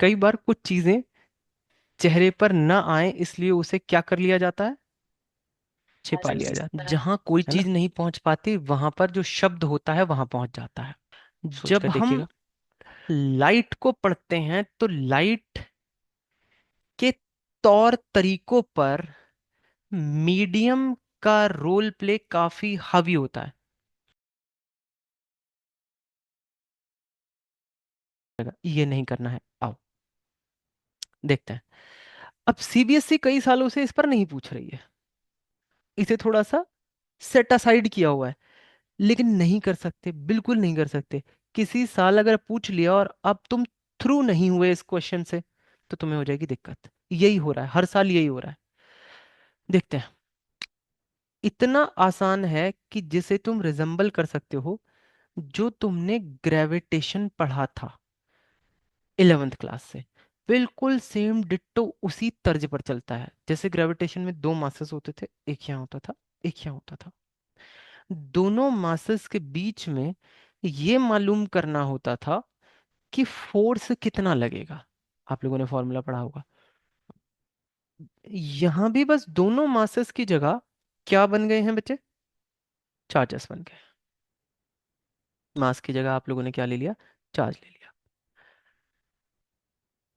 कई बार कुछ चीजें चेहरे पर न आए, इसलिए उसे क्या कर लिया जाता है? छिपा लिया जाता है। जहां कोई है ना। चीज नहीं पहुंच पाती, वहां पर जो शब्द होता है वहां पहुंच जाता है। सोच कर जब हम देखिएगा। लाइट को पढ़ते हैं तो लाइट के तौर तरीकों पर मीडियम का रोल प्ले काफी हावी होता है। ये नहीं करना है, आओ देखते हैं। अब सीबीएसई कई सालों से इस पर नहीं पूछ रही है, इसे थोड़ा सा सेट असाइड किया हुआ है। लेकिन नहीं कर सकते, बिल्कुल नहीं कर सकते। किसी साल अगर पूछ लिया और अब तुम थ्रू नहीं हुए इस क्वेश्चन से, तो तुम्हें हो जाएगी दिक्कत। यही हो रहा है, हर साल यही हो रहा है। देखते हैं। इतना आसान है कि जिसे तुम रिजेंबल कर सकते हो, जो तुमने ग्रेविटेशन पढ़ा था 11th क्लास से। बिल्कुल सेम डिट्टो उसी तर्ज पर चलता है। जैसे ग्रेविटेशन में दो मासेस होते थे, एक यहाँ होता था, एक यहाँ होता था। दोनों मासेस के बीच में ये मालूम करना होता था कि फोर्स कितना लगेगा। आप लोगों ने फॉर्मूला पढ़ा होगा। यहां भी बस दोनों मासेस की जगह क्या बन गए हैं बच्चे? चार्जेस बन गए। मास की जगह आप लोगों ने क्या ले लिया? चार्ज ले लिया।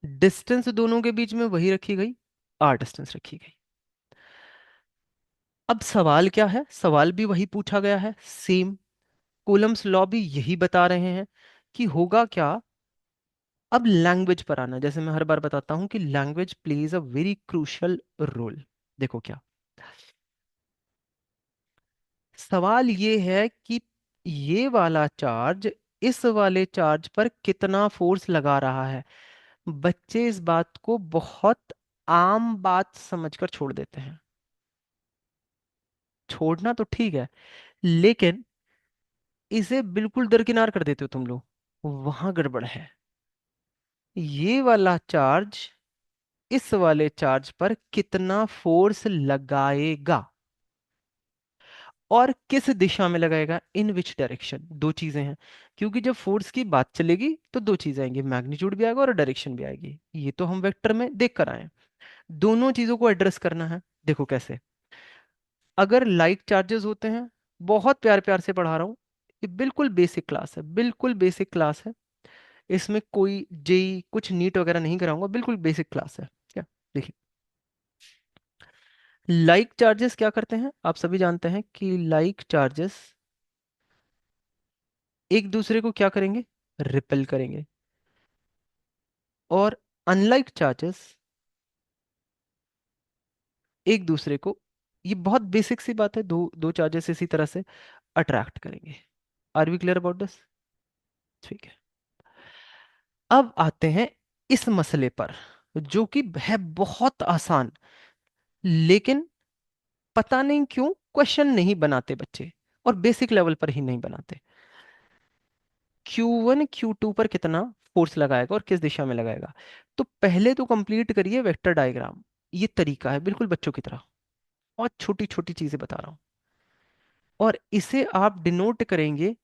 डिस्टेंस दोनों के बीच में वही रखी गई, आर डिस्टेंस रखी गई। अब सवाल क्या है? सवाल भी वही पूछा गया है, सेम। कूलम्स लॉ भी यही बता रहे हैं कि होगा क्या। अब लैंग्वेज पर आना, जैसे मैं हर बार बताता हूं कि language plays a very crucial role. देखो क्या सवाल ये है कि ये वाला चार्ज इस वाले चार्ज पर कितना फोर्स लगा रहा है। बच्चे इस बात को बहुत आम बात समझकर छोड़ देते हैं। छोड़ना तो ठीक है, लेकिन इसे बिल्कुल दरकिनार कर देते हो तुम लोग। वहां गड़बड़ है। ये वाला चार्ज इस वाले चार्ज पर कितना फोर्स लगाएगा, और किस दिशा में लगाएगा, इन विच डायरेक्शन। दो चीजें हैं, क्योंकि जब फोर्स की बात चलेगी तो दो चीजें आएंगी, मैग्नीट्यूड भी आएगा और डायरेक्शन भी आएगी। ये तो हम वेक्टर में देख कर आए हैं। दोनों चीजों को एड्रेस करना है। देखो कैसे। अगर लाइक चार्जेस होते हैं, बहुत प्यार प्यार से पढ़ा रहा हूँ, ये बिल्कुल बेसिक क्लास है, बिल्कुल बेसिक क्लास है। इसमें कोई जेई कुछ नीट वगैरह नहीं कराऊंगा, बिल्कुल बेसिक क्लास है क्या। देखिए, लाइक चार्जेस क्या करते हैं, आप सभी जानते हैं कि लाइक चार्जेस एक दूसरे को क्या करेंगे? रिपेल करेंगे। और अनलाइक चार्जेस एक दूसरे को, ये बहुत बेसिक सी बात है, दो दो चार्जेस इसी तरह से अट्रैक्ट करेंगे। Are we clear about this? ठीक है। अब आते हैं इस मसले पर, जो कि है बहुत आसान, लेकिन पता नहीं क्यों क्वेश्चन नहीं बनाते बच्चे, और बेसिक लेवल पर ही नहीं बनाते। Q1 Q2 पर कितना फोर्स लगाएगा और किस दिशा में लगाएगा। तो पहले तो कंप्लीट करिए वेक्टर डायग्राम। ये तरीका है बिल्कुल बच्चों की तरह, और छोटी छोटी चीजें बता रहा हूं। और इसे आप डिनोट करेंगे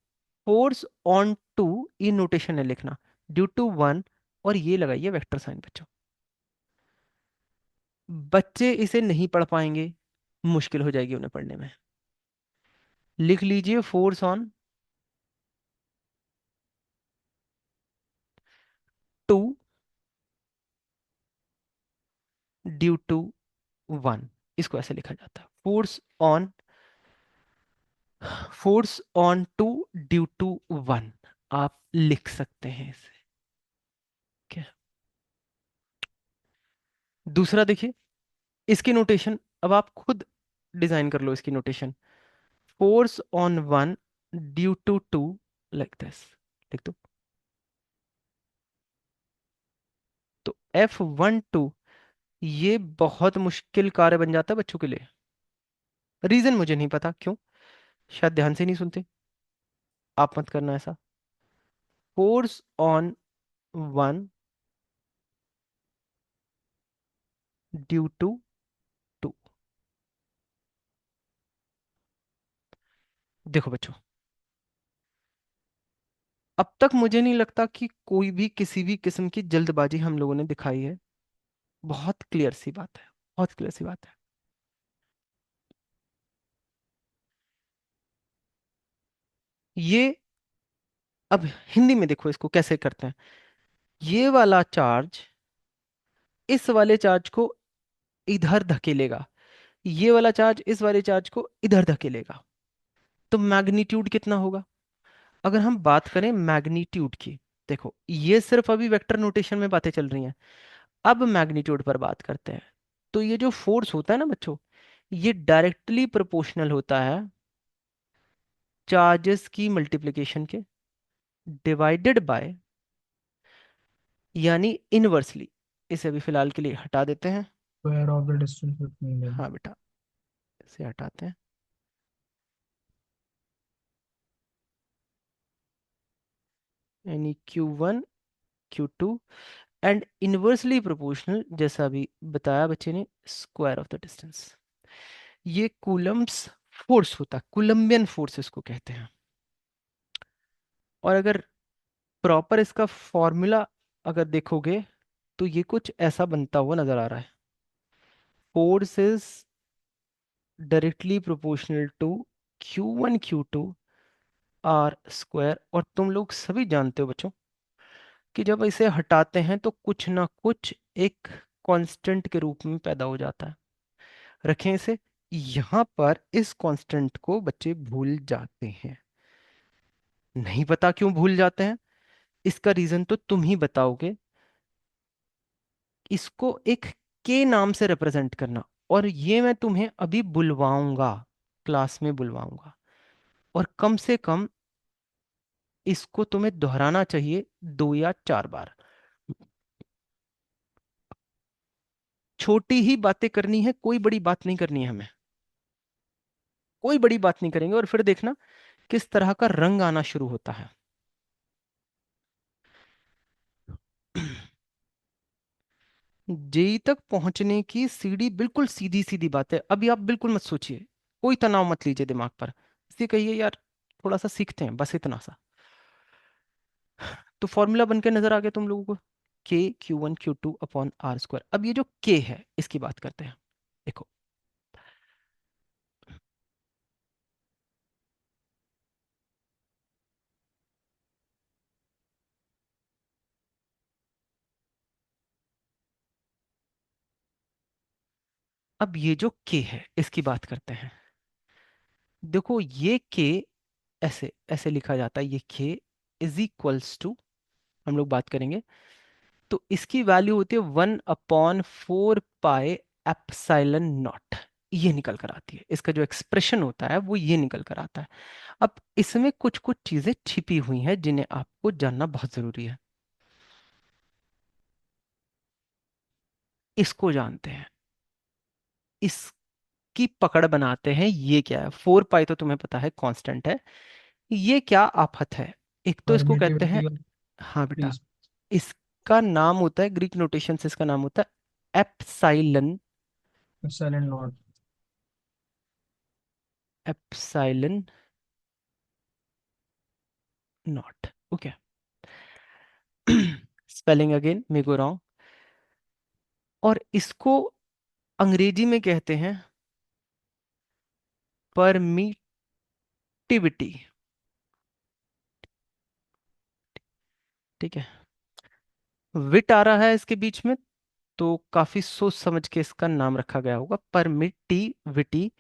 फोर्स ऑन टू, ये नोटेशन है लिखना, ड्यू टू वन। और ये लगाइए वेक्टर साइन बच्चों। बच्चे इसे नहीं पढ़ पाएंगे, मुश्किल हो जाएगी उन्हें पढ़ने में। लिख लीजिए force on two due to one. इसको ऐसे लिखा जाता है, force on two due to one. आप लिख सकते हैं इसे। क्या दूसरा देखिए, इसकी नोटेशन अब आप खुद डिजाइन कर लो। इसकी notation force on one due to two, like this लिख दो। तो F12 ये बहुत मुश्किल कार्य बन जाता है बच्चों के लिए। रीजन मुझे नहीं पता क्यों, शायद ध्यान से नहीं सुनते। आप मत करना ऐसा। Force on one due to two. देखो बच्चों, अब तक मुझे नहीं लगता कि कोई भी किसी भी किस्म की जल्दबाजी हम लोगों ने दिखाई है। बहुत क्लियर सी बात है, बहुत क्लियर सी बात है। ये अब हिंदी में देखो इसको कैसे करते हैं। ये वाला चार्ज इस वाले चार्ज को इधर धकेलेगा, ये वाला चार्ज इस वाले चार्ज को इधर धकेलेगा। तो मैग्नीट्यूड कितना होगा? अगर हम बात करें मैग्नीट्यूड की, देखो ये सिर्फ अभी वेक्टर नोटेशन में बातें चल रही हैं। अब मैग्नीट्यूड पर बात करते हैं। तो ये जो फोर्स होता है ना बच्चों, ये डायरेक्टली प्रोपोर्शनल होता है चार्जेस की मल्टीप्लिकेशन के, डिवाइडेड बाय, यानी इनवर्सली। इसे अभी फिलहाल के लिए हटा देते हैं। Square of the distance between them. हाँ बेटा, इसे हटाते हैं। यानी Q1 Q2 and inversely proportional, जैसा अभी बताया बच्चे ने, स्क्वायर ऑफ द डिस्टेंस। ये कूलम्ब्स फोर्स होता है, कूलम्बियन फोर्स इसको कहते हैं। और अगर प्रॉपर इसका फॉर्मूला अगर देखोगे तो ये कुछ ऐसा बनता हुआ नजर आ रहा है। Force is directly proportional to Q1 Q2 R square. और तुम लोग सभी जानते हो बच्चों कि जब इसे हटाते हैं तो कुछ ना कुछ एक कांस्टेंट के रूप में पैदा हो जाता है। रखें इसे। यहां पर इस कांस्टेंट को बच्चे भूल जाते हैं। नहीं पता क्यों भूल जाते हैं, इसका रीजन तो तुम ही बताओगे। इसको एक के नाम से रिप्रेजेंट करना, और ये मैं तुम्हें अभी बुलवाऊंगा, क्लास में बुलवाऊंगा। और कम से कम इसको तुम्हें दोहराना चाहिए 2 या 4 बार। छोटी ही बातें करनी है, कोई बड़ी बात नहीं करनी है हमें। कोई बड़ी बात नहीं करेंगे और फिर देखना किस तरह का रंग आना शुरू होता है। जेई तक पहुंचने की सीढ़ी बिल्कुल सीधी सीधी बात है। अभी आप बिल्कुल मत सोचिए, कोई तनाव मत लीजिए दिमाग पर। इसे कहिए यार थोड़ा सा सीखते हैं, बस इतना सा। तो फॉर्मूला बन के नजर आ गया तुम लोगों को, K Q1 Q2 upon R square. अब ये जो K है इसकी बात करते हैं। देखो, अब ये जो K है इसकी बात करते हैं। देखो ये K ऐसे ऐसे लिखा जाता है, ये K इज इक्वल्स टू, हम लोग बात करेंगे तो इसकी वैल्यू होती है 1/4 पाई एप्सिलॉन नॉट। ये निकल कर आती है, इसका जो एक्सप्रेशन होता है वो ये निकल कर आता है। अब इसमें कुछ कुछ चीजें छिपी हुई हैं जिन्हें आपको जानना बहुत जरूरी है। इसको जानते हैं, इसकी पकड़ बनाते हैं। ये क्या है? 4 पाई तो तुम्हें पता है कांस्टेंट है। ये क्या आफत है? एक तो इसको कहते हैं, परमिटिविटी ऑफ हाँ फ्री बेटा, इसका नाम होता है, ग्रीक नोटेशन से इसका नाम होता है epsilon. Epsilon not. Epsilon not, okay. Spelling again may go wrong. और इसको अंग्रेजी में कहते हैं परमिटिविटी। ठीक है, विट आ रहा है इसके बीच में, तो काफी सोच समझ के इसका नाम रखा गया होगा, परमिटिविटी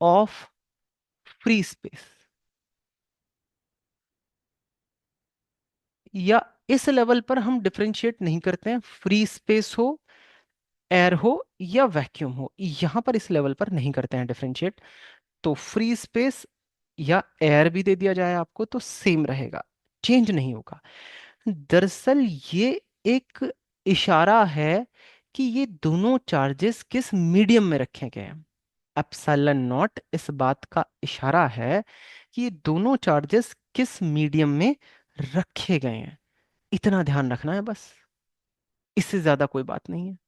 ऑफ फ्री स्पेस। या इस लेवल पर हम डिफरेंशिएट नहीं करते हैं, फ्री स्पेस हो, एयर हो या वैक्यूम हो, यहां पर इस लेवल पर नहीं करते हैं डिफरेंशिएट। तो फ्री स्पेस या एयर भी दे दिया जाए आपको तो सेम रहेगा, चेंज नहीं होगा। दरअसल ये एक इशारा है कि ये दोनों चार्जेस किस मीडियम में रखे गए हैं। एप्सिलॉन नॉट इस बात का इशारा है कि ये दोनों चार्जेस किस मीडियम में रखे गए हैं। इतना ध्यान रखना है बस, इससे ज्यादा कोई बात नहीं है।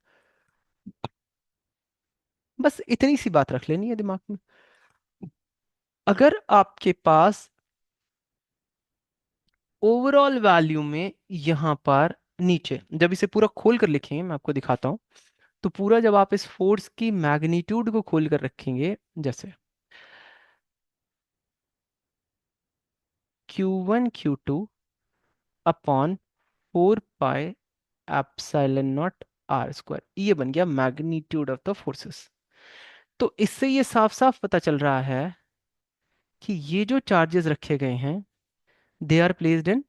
बस इतनी सी बात रख लेनी है दिमाग में। अगर आपके पास ओवरऑल वैल्यू में यहां पर नीचे जब इसे पूरा खोल कर लिखेंगे, मैं आपको दिखाता हूं, तो पूरा जब आप इस फोर्स की मैग्नीट्यूड को खोल कर रखेंगे, जैसे Q1 Q2 upon 4 pi epsilon naught R square, ये बन गया मैग्नीट्यूड ऑफ द फोर्सेस। तो इससे ये साफ साफ पता चल रहा है कि ये जो चार्जेस रखे गए हैं, they are placed in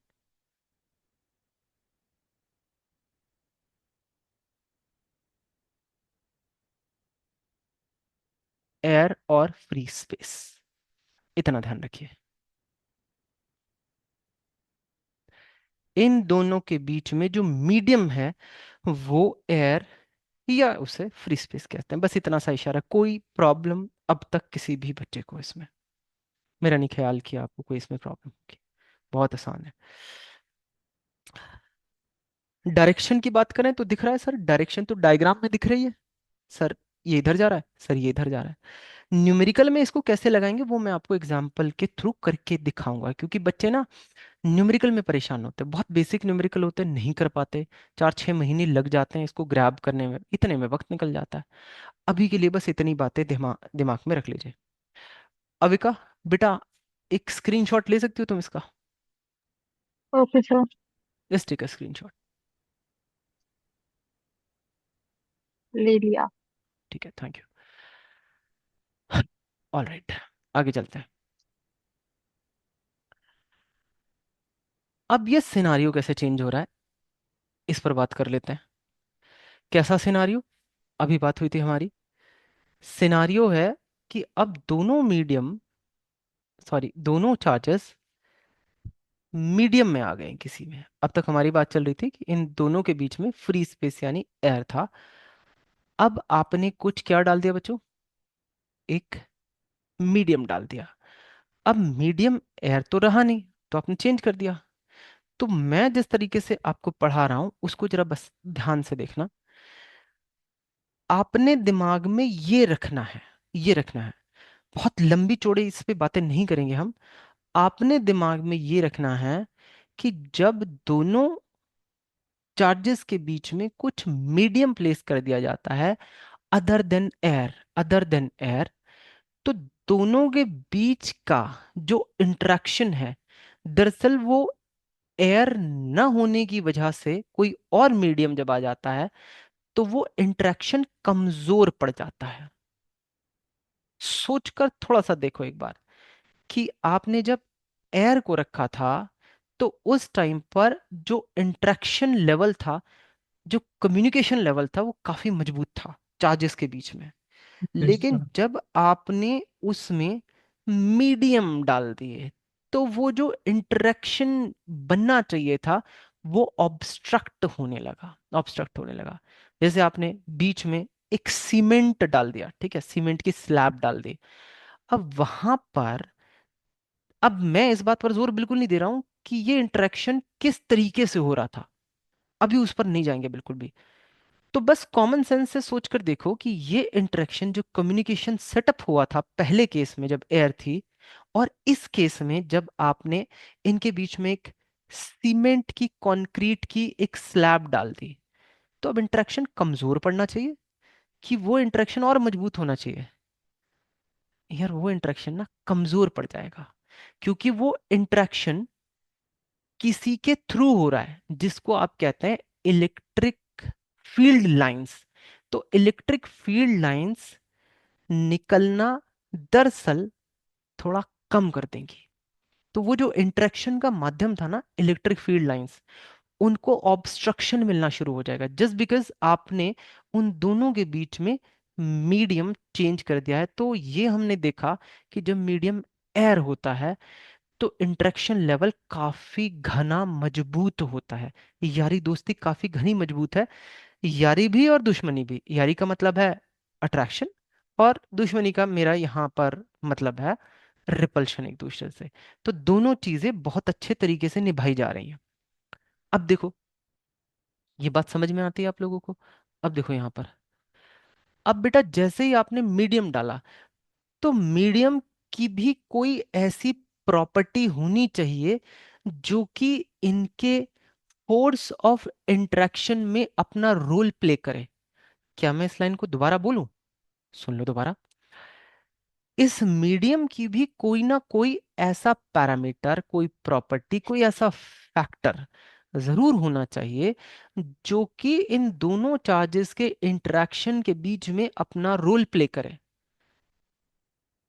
air और फ्री स्पेस। इतना ध्यान रखिए, इन दोनों के बीच में जो मीडियम है वो एयर या उसे फ्री स्पेस कहते हैं। बस इतना सा इशारा, कोई प्रॉब्लम अब तक किसी भी बच्चे को इसमें, मेरा नहीं ख्याल कि आपको कोई इसमें प्रॉब्लम होगी, बहुत आसान है। डायरेक्शन की बात करें तो दिख रहा है सर, डायरेक्शन तो डायग्राम में दिख रही है सर, ये इधर जा रहा है सर, ये इधर जा रहा है। न्यूमेरिकल में इसको कैसे लगाएंगे वो मैं आपको एग्जाम्पल के थ्रू करके दिखाऊंगा, क्योंकि बच्चे ना न्यूमेरिकल में परेशान होते हैं, बहुत बेसिक न्यूमेरिकल होते हैं, नहीं कर पाते, 4-6 महीने लग जाते हैं इसको ग्रैब करने में, इतने में वक्त निकल जाता है। अभी के लिए बस इतनी बातें दिमाग दिमाग में रख लीजिए। अविका बेटा, एक स्क्रीनशॉट ले सकती हो तुम इसका? Okay sir. Just take a screenshot. ले लिया। ठीक है, थैंक यू। ऑल राइट, आगे चलते हैं। अब ये सिनारियो कैसे चेंज हो रहा है, इस पर बात कर लेते हैं। कैसा सिनारियो? अभी बात हुई थी हमारी, सिनारियो है कि अब दोनों मीडियम, सॉरी दोनों चार्जेस मीडियम में आ गए हैं किसी में। अब तक हमारी बात चल रही थी कि इन दोनों के बीच में फ्री स्पेस यानी एयर था। अब आपने कुछ क्या डाल दिया बच्चों, एक मीडियम डाल दिया। अब मीडियम एयर तो रहा नहीं, तो आपने चेंज कर दिया। तो मैं जिस तरीके से आपको पढ़ा रहा हूं उसको जरा बस ध्यान से देखना। आपने दिमाग में ये रखना है, ये रखना है, बहुत लंबी चौड़ी इस पे बातें नहीं करेंगे हम। आपने दिमाग में ये रखना है कि जब दोनों चार्जेस के बीच में कुछ मीडियम प्लेस कर दिया जाता है, other than air, other than air, तो दोनों के बीच का जो इंटरेक्शन है, दरअसल वो एयर न होने की वजह से कोई और मीडियम जब आ जाता है तो वो इंटरेक्शन कमजोर पड़ जाता है। सोचकर थोड़ा सा देखो एक बार कि आपने जब एयर को रखा था तो उस टाइम पर जो इंटरेक्शन लेवल था, जो कम्युनिकेशन लेवल था, वो काफी मजबूत था चार्जेस के बीच में। यस लेकिन सर। जब आपने उसमें मीडियम डाल दिए तो वो जो इंटरेक्शन बनना चाहिए था वो ऑब्स्ट्रक्ट होने लगा, ऑब्स्ट्रक्ट होने लगा। जैसे आपने बीच में एक सीमेंट डाल दिया, ठीक है, सीमेंट की स्लैब डाल दी। अब वहां पर, अब मैं इस बात पर जोर बिल्कुल नहीं दे रहा हूं कि ये इंटरेक्शन किस तरीके से हो रहा था, अभी उस पर नहीं जाएंगे बिल्कुल भी। तो बस कॉमन सेंस से सोचकर देखो कि ये इंटरेक्शन जो कम्युनिकेशन सेटअप हुआ था पहले केस में जब एयर थी, और इस केस में जब आपने इनके बीच में एक सीमेंट की, कंक्रीट की एक स्लैब डाल दी, तो अब इंटरेक्शन कमजोर पड़ना चाहिए कि वो इंटरेक्शन और मजबूत होना चाहिए? यार वो इंटरेक्शन ना कमजोर पड़ जाएगा, क्योंकि वो इंटरेक्शन किसी के थ्रू हो रहा है जिसको आप कहते हैं इलेक्ट्रिक फील्ड लाइंस। तो इलेक्ट्रिक फील्ड लाइंस निकलना दरअसल थोड़ा कम कर देंगी। तो वो जो इंटरेक्शन का माध्यम था ना, इलेक्ट्रिक फील्ड लाइंस, उनको ऑब्स्ट्रक्शन मिलना शुरू हो जाएगा, जस्ट बिकॉज आपने उन दोनों के बीच में मीडियम चेंज कर दिया है। तो ये हमने देखा कि जब मीडियम एयर होता है तो इंटरेक्शन लेवल काफी घना मजबूत होता है, यारी दोस्ती काफी घनी मजबूत है। यारी भी और दुश्मनी भी, यारी का मतलब है अट्रैक्शन, और दुश्मनी का मेरा यहाँ पर मतलब है रिपल्शन एक दूसरे से। तो दोनों चीजें बहुत अच्छे तरीके से निभाई जा रही हैं। अब देखो, ये बात समझ में आती है आप लोगों को? अब देखो यहाँ पर, अब बेटा जैसे ही आपने मीडियम डाला, तो मीडियम की भी कोई ऐसी प्रॉपर्टी होनी चाहिए जो कि इनके फोर्स ऑफ इंटरेक्शन में अपना रोल प्ले करे। क्या मैं इस लाइन को दोबारा बोलूं? सुन लो दोबारा। इस मीडियम की भी कोई ना कोई ऐसा पैरामीटर, कोई प्रॉपर्टी, कोई ऐसा फैक्टर जरूर होना चाहिए जो कि इन दोनों चार्जेस के इंटरेक्शन के बीच में अपना रोल प्ले करे।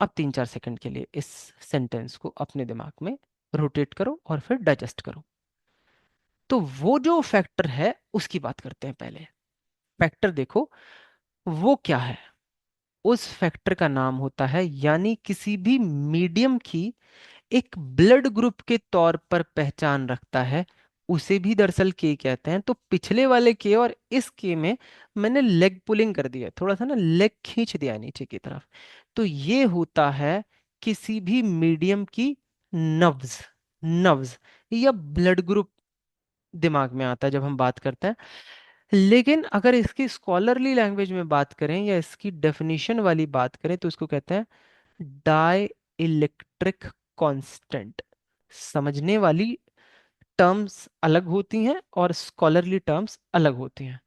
अब 3-4 सेकंड के लिए इस सेंटेंस को अपने दिमाग में रोटेट करो और फिर डाइजेस्ट करो। तो वो जो फैक्टर है उसकी बात करते हैं पहले। फैक्टर देखो वो क्या है। उस फैक्टर का नाम होता है, यानी किसी भी मीडियम की एक ब्लड ग्रुप के तौर पर पहचान रखता है, उसे भी दरअसल के कहते हैं। तो पिछले वाले के और इस के में मैंने लेग पुलिंग कर दिया, थोड़ा सा ना लेग खींच दिया नीचे की तरफ। तो ये होता है किसी भी मीडियम की नब्ज। नब्ज या ब्लड ग्रुप दिमाग में आता है जब हम बात करते हैं। लेकिन अगर इसकी स्कॉलरली लैंग्वेज में बात करें या इसकी डेफिनेशन वाली बात करें तो इसको कहते हैं डाई इलेक्ट्रिक कांस्टेंट। समझने वाली टर्म्स अलग होती हैं और स्कॉलरली टर्म्स अलग होती हैं।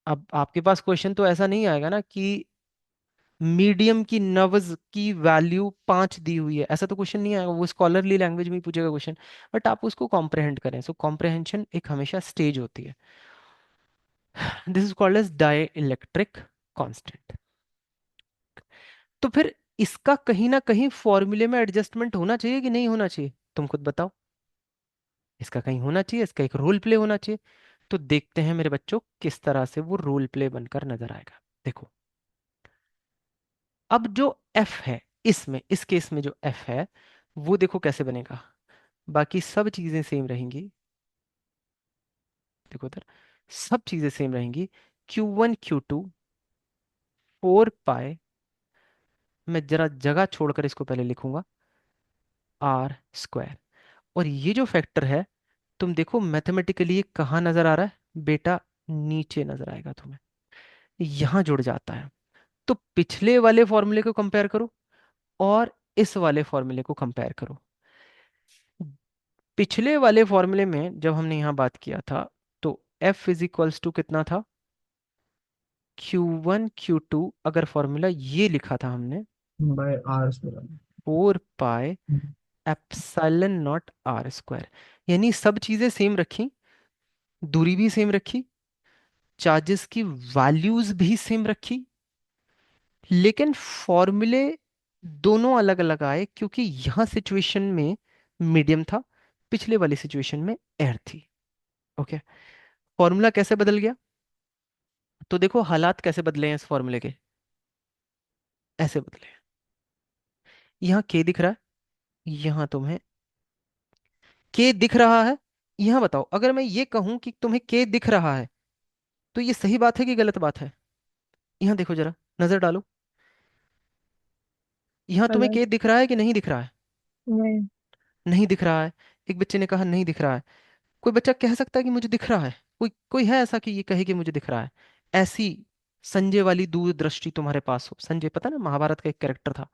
अब आपके पास क्वेश्चन तो ऐसा नहीं आएगा ना कि मीडियम की नब्ज की वैल्यू 5 दी हुई है, ऐसा तो क्वेश्चन नहीं आएगा। वो स्कॉलरली लैंग्वेज में ही पूछेगा क्वेश्चन, बट आप उसको कॉम्प्रहेंड करें। सो कॉम्प्रहेंशन एक हमेशा स्टेज होती है। This is called as dielectric constant. तो फिर इसका कहीं ना कहीं फॉर्मूले में एडजस्टमेंट होना चाहिए कि नहीं होना चाहिए? तुम खुद बताओ। इसका कहीं होना चाहिए, इसका एक रोल प्ले होना चाहिए। तो देखते हैं मेरे बच्चों किस तरह से वो रोल प्ले बनकर नजर आएगा। देखो, अब जो एफ है, इसमें इस केस में जो एफ है वो देखो कैसे बनेगा। बाकी सब चीजें सेम रहेंगी। देखो उधर, सब चीजें सेम रहेंगी। Q1 Q2 4 पाई, मैं जरा जगह छोड़कर इसको पहले लिखूंगा, R² और ये जो फैक्टर है, तुम देखो मैथमेटिकली ये कहाँ नजर आ रहा है बेटा? नीचे नजर आएगा तुम्हें, यहां जुड़ जाता है। तो पिछले वाले फॉर्मूले को कंपेयर करो और इस वाले फॉर्मूले को कंपेयर करो। पिछले वाले फॉर्मूले में जब हमने यहां बात किया था तो F इज इक्वल्स टू कितना था? Q1 Q2, अगर फॉर्मूला ये लिखा था हमने, by R square. 4 pi epsilon naught R²। यानी सब चीजें सेम रखी, दूरी भी सेम रखी, चार्जेस की वैल्यूज भी सेम रखी, लेकिन फॉर्मूले दोनों अलग अलग आए क्योंकि यहां सिचुएशन में मीडियम था, पिछले वाली सिचुएशन में एयर थी। ओके, फॉर्मूला कैसे बदल गया? तो देखो हालात कैसे बदले हैं इस फॉर्मूले के, ऐसे बदले हैं। यहाँ के दिख रहा है, यहाँ तुम्हें के दिख रहा है। यहाँ बताओ, अगर मैं ये कहूं कि तुम्हें के दिख रहा है तो ये सही बात है कि गलत बात है? यहाँ देखो जरा, नजर डालो, यहाँ तुम्हें गलत। के दिख रहा है कि नहीं दिख रहा है? नहीं। नहीं दिख रहा है। एक बच्चे ने कहा नहीं दिख रहा है। कोई बच्चा कह सकता है कि मुझे दिख रहा है? कोई कोई है ऐसा कि ये कहे कि मुझे दिख रहा है? ऐसी संजय वाली दूरदृष्टि तुम्हारे पास हो। संजय पता ना, महाभारत का एक कैरेक्टर था।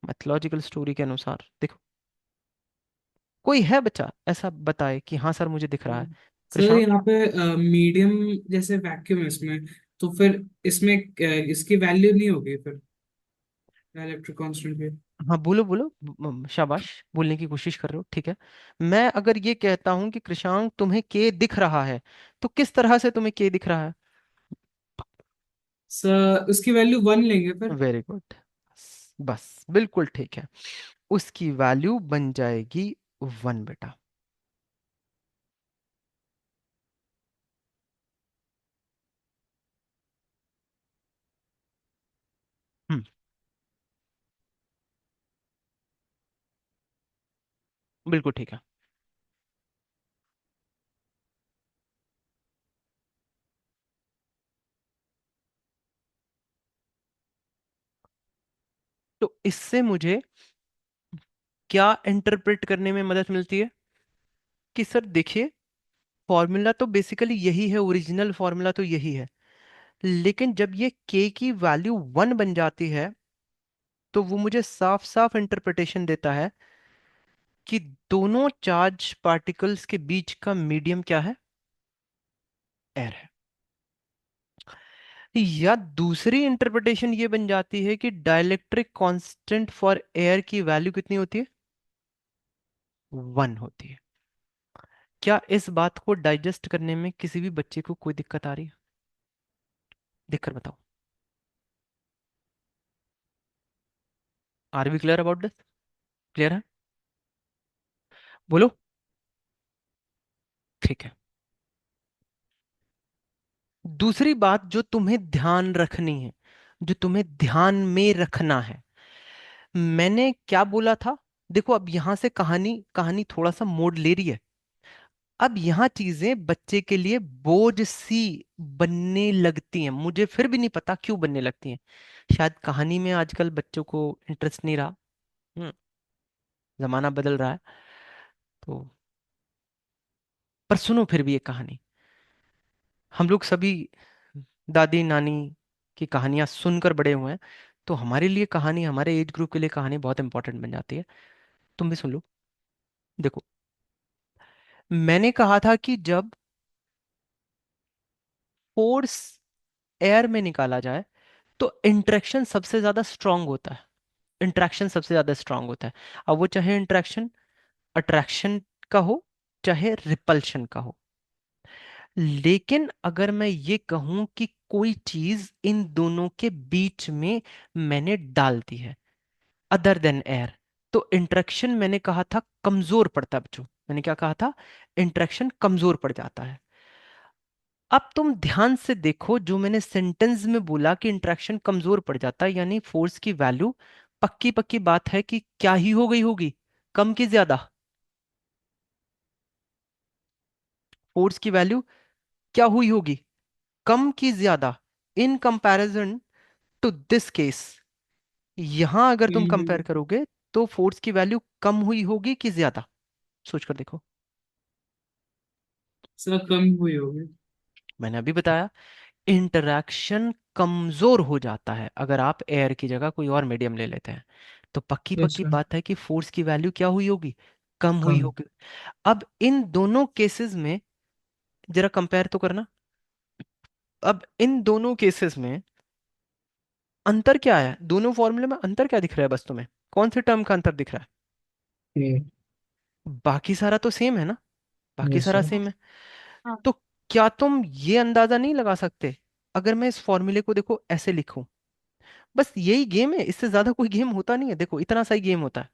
मैथोलॉजिकल स्टोरी के अनुसार देखो, कोई है बच्चा ऐसा बताए कि हाँ सर मुझे दिख रहा है? सर कृषांक? यहाँ पे मीडियम जैसे वैक्यूम है इसमें, तो फिर इसमें इसकी वैल्यू नहीं होगी फिर इलेक्ट्रिक कांस्टेंट की। हाँ बोलो बोलो, शाबाश, बोलने की कोशिश कर रहे हो, ठीक है। मैं अगर ये कहता हूं कि कृषांक तुम्हें के दिख रहा है, तो किस तरह से तुम्हें के दिख रहा है? सर उसकी वैल्यू 1 लेंगे फिर। वेरी गुड, बस बिल्कुल ठीक है। उसकी वैल्यू बन जाएगी 1 बेटा। हम्म, बिल्कुल ठीक है। तो इससे मुझे क्या इंटरप्रेट करने में मदद मिलती है कि सर देखिए, फॉर्मूला तो बेसिकली यही है, ओरिजिनल फॉर्मूला तो यही है, लेकिन जब ये के की वैल्यू 1 बन जाती है तो वो मुझे साफ साफ इंटरप्रिटेशन देता है कि दोनों चार्ज पार्टिकल्स के बीच का मीडियम क्या है? एयर है। या दूसरी इंटरप्रिटेशन ये बन जाती है कि डाइलेक्ट्रिक कांस्टेंट फॉर एयर की वैल्यू कितनी होती है? 1 होती है। क्या इस बात को डाइजेस्ट करने में किसी भी बच्चे को कोई दिक्कत आ रही है? देखकर बताओ। Are we clear about this? Clear है? बोलो। ठीक है। दूसरी बात जो तुम्हें ध्यान रखनी है, जो तुम्हें ध्यान में रखना है, मैंने क्या बोला था? देखो अब यहां से कहानी कहानी थोड़ा सा मोड़ ले रही है। अब यहां चीजें बच्चे के लिए बोझ सी बनने लगती हैं। मुझे फिर भी नहीं पता क्यों बनने लगती हैं। शायद कहानी में आजकल बच्चों को इंटरेस्ट नहीं रहा। हम्म, जमाना बदल रहा है। तो पर सुनो फिर भी ये कहानी। हम लोग सभी दादी नानी की कहानियां सुनकर बड़े हुए हैं, तो हमारे लिए कहानी, हमारे एज ग्रुप के लिए कहानी बहुत इंपॉर्टेंट बन जाती है। तुम भी सुन लो। देखो, मैंने कहा था कि जब फोर्स एयर में निकाला जाए तो इंटरेक्शन सबसे ज्यादा स्ट्रांग होता है। इंटरेक्शन सबसे ज्यादा स्ट्रांग होता है। अब वो चाहे इंटरेक्शन अट्रैक्शन का हो, चाहे रिपल्शन का हो। लेकिन अगर मैं ये कहूं कि कोई चीज इन दोनों के बीच में मैंने डाल दी है अदर देन एयर, तो इंटरेक्शन मैंने कहा था कमजोर पड़ता है बच्चों। मैंने क्या कहा था? इंटरेक्शन कमजोर पड़ जाता है। अब तुम ध्यान से देखो, जो मैंने सेंटेंस में बोला कि इंटरेक्शन कमजोर पड़ जाता है, यानी फोर्स की वैल्यू पक्की पक्की बात है कि क्या ही हो गई होगी? कम की ज्यादा? फोर्स की वैल्यू क्या हुई होगी? कम की ज्यादा? In comparison to this case, यहां अगर तुम कंपेयर हम्म। करोगे तो फोर्स की वैल्यू कम हुई होगी कि ज्यादा? सोच कर देखो। सर कम हुई होगी। मैंने अभी बताया, इंटरैक्शन कमजोर हो जाता है अगर आप एयर की जगह कोई और मीडियम ले लेते हैं। तो पक्की यस पक्की सर। बात है कि फोर्स की वैल्यू क्या हुई होगी? कम हुई कम। होगी। अब इन दोनों केसेस में जरा कंपेयर तो करना। अब इन दोनों केसेस में अंतर क्या है? दोनों फॉर्मूले में अंतर क्या दिख रहा है बस तुम्हें? कौन से टर्म का अंतर दिख रहा ए। है? बाकी सारा तो सेम है ना? बाकी यस सारा सर। सेम है। हाँ। तो क्या तुम ये अंदाजा नहीं लगा सकते? अगर मैं इस फॉर्मूले को देखो ऐसे लिखूं, बस यही गेम है, इससे ज्यादा कोई गेम होता नहीं है। देखो इतना सा ही गेम होता है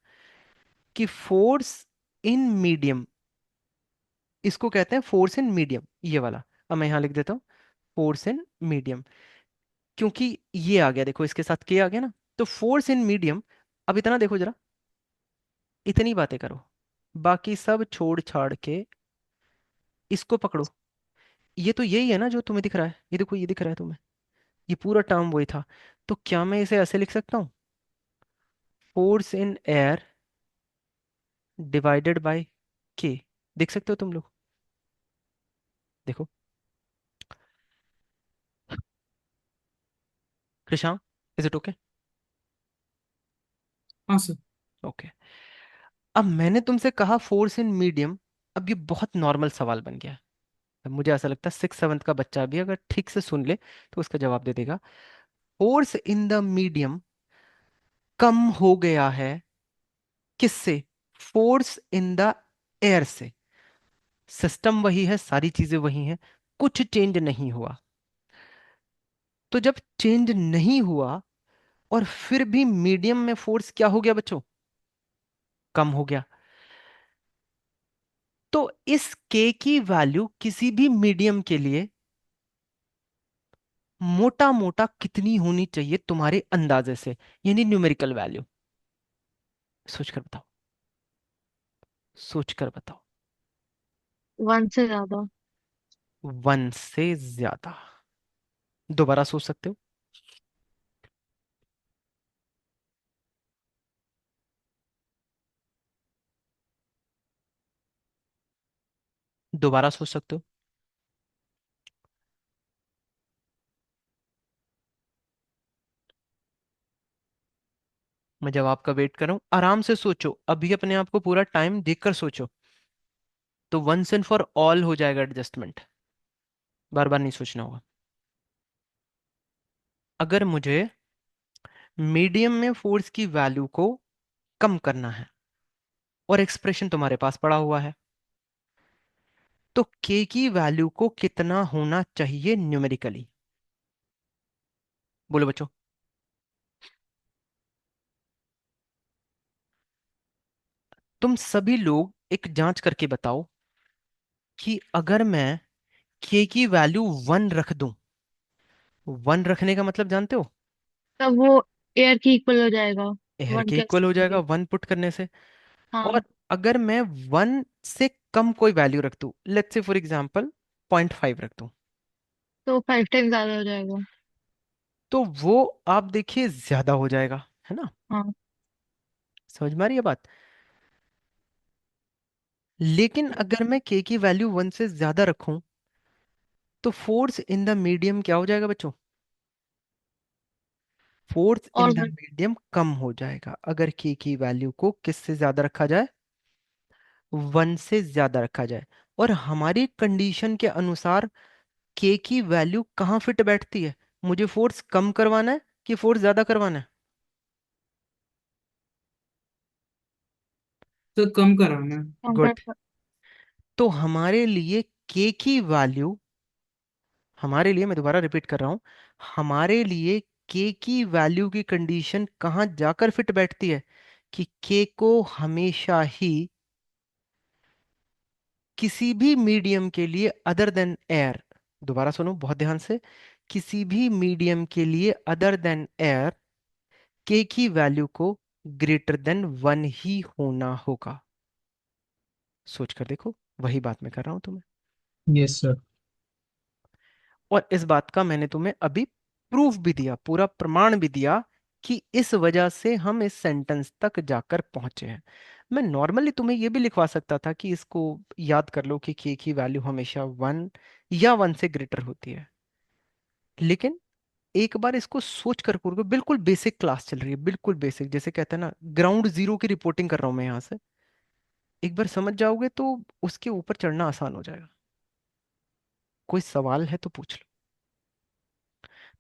कि फोर्स इन मीडियम, इसको कहते हैं फोर्स इन मीडियम, ये वाला। अब मैं यहां लिख देता हूं फोर्स इन मीडियम, क्योंकि ये आ गया, देखो इसके साथ के आ गया ना। तो फोर्स इन मीडियम। अब इतना देखो जरा, इतनी बातें करो, बाकी सब छोड़ छाड़ के इसको पकड़ो। ये तो यही है ना जो तुम्हें दिख रहा है। ये देखो, ये दिख रहा है तुम्हें, ये पूरा टर्म वही था। तो क्या मैं इसे ऐसे लिख सकता हूँ? Force in air divided by के। देख सकते हो तुम लोग? देखो कृषांक, इज इट ओके? हाँ सर। ओके। अब मैंने तुमसे कहा फोर्स इन मीडियम। अब ये बहुत नॉर्मल सवाल बन गया है। अब मुझे ऐसा लगता है 6 7 का बच्चा भी अगर ठीक से सुन ले तो उसका जवाब दे देगा। फोर्स इन द मीडियम कम हो गया है किससे? फोर्स इन द एयर से। सिस्टम वही है, सारी चीजें वही हैं, कुछ चेंज नहीं हुआ। तो जब चेंज नहीं हुआ और फिर भी मीडियम में फोर्स क्या हो गया बच्चों? कम हो गया। तो इस के की वैल्यू किसी भी मीडियम के लिए मोटा मोटा कितनी होनी चाहिए तुम्हारे अंदाजे से, यानी न्यूमेरिकल वैल्यू? सोचकर बताओ, सोचकर बताओ। 1 से ज्यादा। 1 से ज्यादा? दोबारा सोच सकते हो। दोबारा सोच सकते हो। मैं जवाब का वेट कर रहा हूँ, आराम से सोचो, अभी अपने आप को पूरा टाइम देकर सोचो, तो वंस एंड फॉर ऑल हो जाएगा एडजस्टमेंट, बार बार नहीं सोचना होगा। अगर मुझे मीडियम में फोर्स की वैल्यू को कम करना है और एक्सप्रेशन तुम्हारे पास पड़ा हुआ है, तो के की वैल्यू को कितना होना चाहिए न्यूमेरिकली? बोलो बच्चों। तुम सभी लोग एक जांच करके बताओ कि अगर मैं के की वैल्यू 1 रख दूं, 1 रखने का मतलब जानते हो? तब वो एयर की इक्वल हो जाएगा। एयर वन के कैंसिल इक्वल हो जाएगा करके। 1 पुट करने से। और हाँ। अगर मैं 1 से कम कोई वैल्यू रख दूं, लेट्स से फॉर एग्जांपल 0.5 रख दूं, तो 5 टाइम ज्यादा हो जाएगा। तो वो आप देखिए ज्यादा हो जाएगा, है ना? हाँ। समझ में आ रही है बात? लेकिन अगर मैं के की वैल्यू 1 से ज्यादा रखूं, तो फोर्स इन द मीडियम क्या हो जाएगा बच्चों? फोर्स इन और द मीडियम कम हो जाएगा अगर के की वैल्यू को किससे ज्यादा रखा जाए? 1 से ज्यादा रखा जाए। और हमारी कंडीशन के अनुसार के की वैल्यू कहाँ फिट बैठती है? मुझे फोर्स कम करवाना है कि फोर्स ज्यादा करवाना है? तो कम कराना है। गुड। तो हमारे लिए के की वैल्यू, हमारे लिए, मैं दोबारा रिपीट कर रहा हूं, हमारे लिए के की वैल्यू की कंडीशन कहाँ जाकर फिट बैठती है? कि के को हमेशा ही किसी भी मीडियम के लिए अदर देन एयर, दोबारा सुनो बहुत ध्यान से, किसी भी मीडियम के लिए अदर देन एयर के की वैल्यू को ग्रेटर देन 1 ही होना होगा। सोच कर देखो, वही बात मैं कर रहा हूं तुम्हें। Yes sir. और इस बात का मैंने तुम्हें अभी प्रूफ भी दिया, पूरा प्रमाण भी दिया कि इस वजह से हम इस सेंटेंस तक जाकर पहुंचे हैं। मैं नॉर्मली तुम्हें यह भी लिखवा सकता था कि इसको याद कर लो कि के की वैल्यू हमेशा 1 या 1 से ग्रेटर होती है, लेकिन एक बार इसको सोच कर करोगे, बिल्कुल बेसिक क्लास चल रही है, बिल्कुल बेसिक, जैसे कहते हैं ना ग्राउंड जीरो की रिपोर्टिंग कर रहा हूं मैं यहां से, एक बार समझ जाओगे तो उसके ऊपर चढ़ना आसान हो जाएगा। कोई सवाल है तो पूछ लो।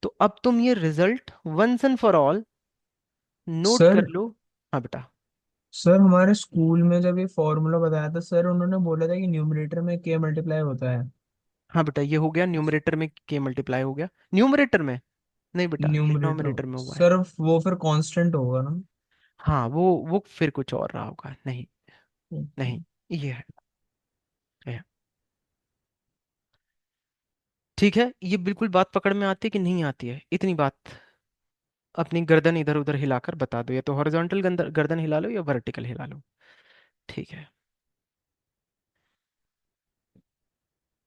तो अब तुम ये result once and for all note सर कर लो। हाँ बेटा। सर हमारे स्कूल में जब ये फॉर्मूला बताया था सर, उन्होंने बोला था कि न्यूमरेटर में के मल्टीप्लाई होता है। हाँ बेटा, ये हो गया न्यूमरेटर में के मल्टीप्लाई हो गया, न्यूमरेटर में नहीं बेटा, न्यूमरेटर डिनोमिनेटर में हुआ है। सर, वो फिर कांस्टेंट होगा ना? हाँ, वो फिर कुछ और रहा होगा, नहीं, नहीं, ये है। ठीक है, ये बिल्कुल बात पकड़ में आती है कि नहीं आती है? इतनी बात अपनी गर्दन इधर उधर हिलाकर बता दो, या तो हॉरिजॉन्टल गर्दन हिला लो या वर्टिकल हिला लो। ठीक है।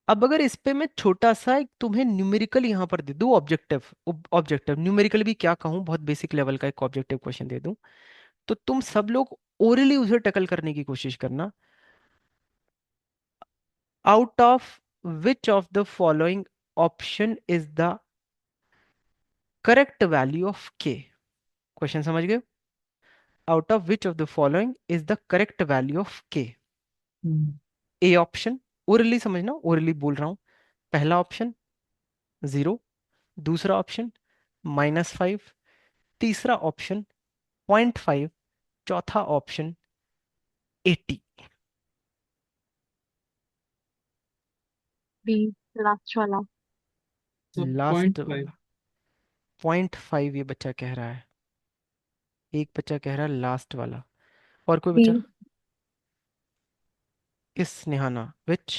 अब अगर इस पे मैं छोटा सा एक तुम्हें न्यूमेरिकल यहाँ पर दे दूँ, ऑब्जेक्टिव, ऑब्जेक्टिव न्यूमेरिकल भी क्या कहूँ, बहुत बेसिक लेवल का एक ऑब्जेक्टिव क्वेश्चन दे दूँ, तो तुम सब लोग ओरली उसे टैकल करने की कोशिश करना। Out of which of the following option is the correct value of के? क्वेश्चन समझ गए? Out of which of the following is the correct value of के? हम्म। ए ऑप्शन, ओरली समझना, ओरली बोल रहा हूं, पहला ऑप्शन 0, दूसरा ऑप्शन -5, तीसरा ऑप्शन 0.5, चौथा ऑप्शन 80। बी, लास्ट वाला। तो लास्ट 0.5। वाला 0.5 ये बच्चा कह रहा है, एक बच्चा कह रहा है लास्ट वाला, और कोई बी। बच्चा? इस निहाना which?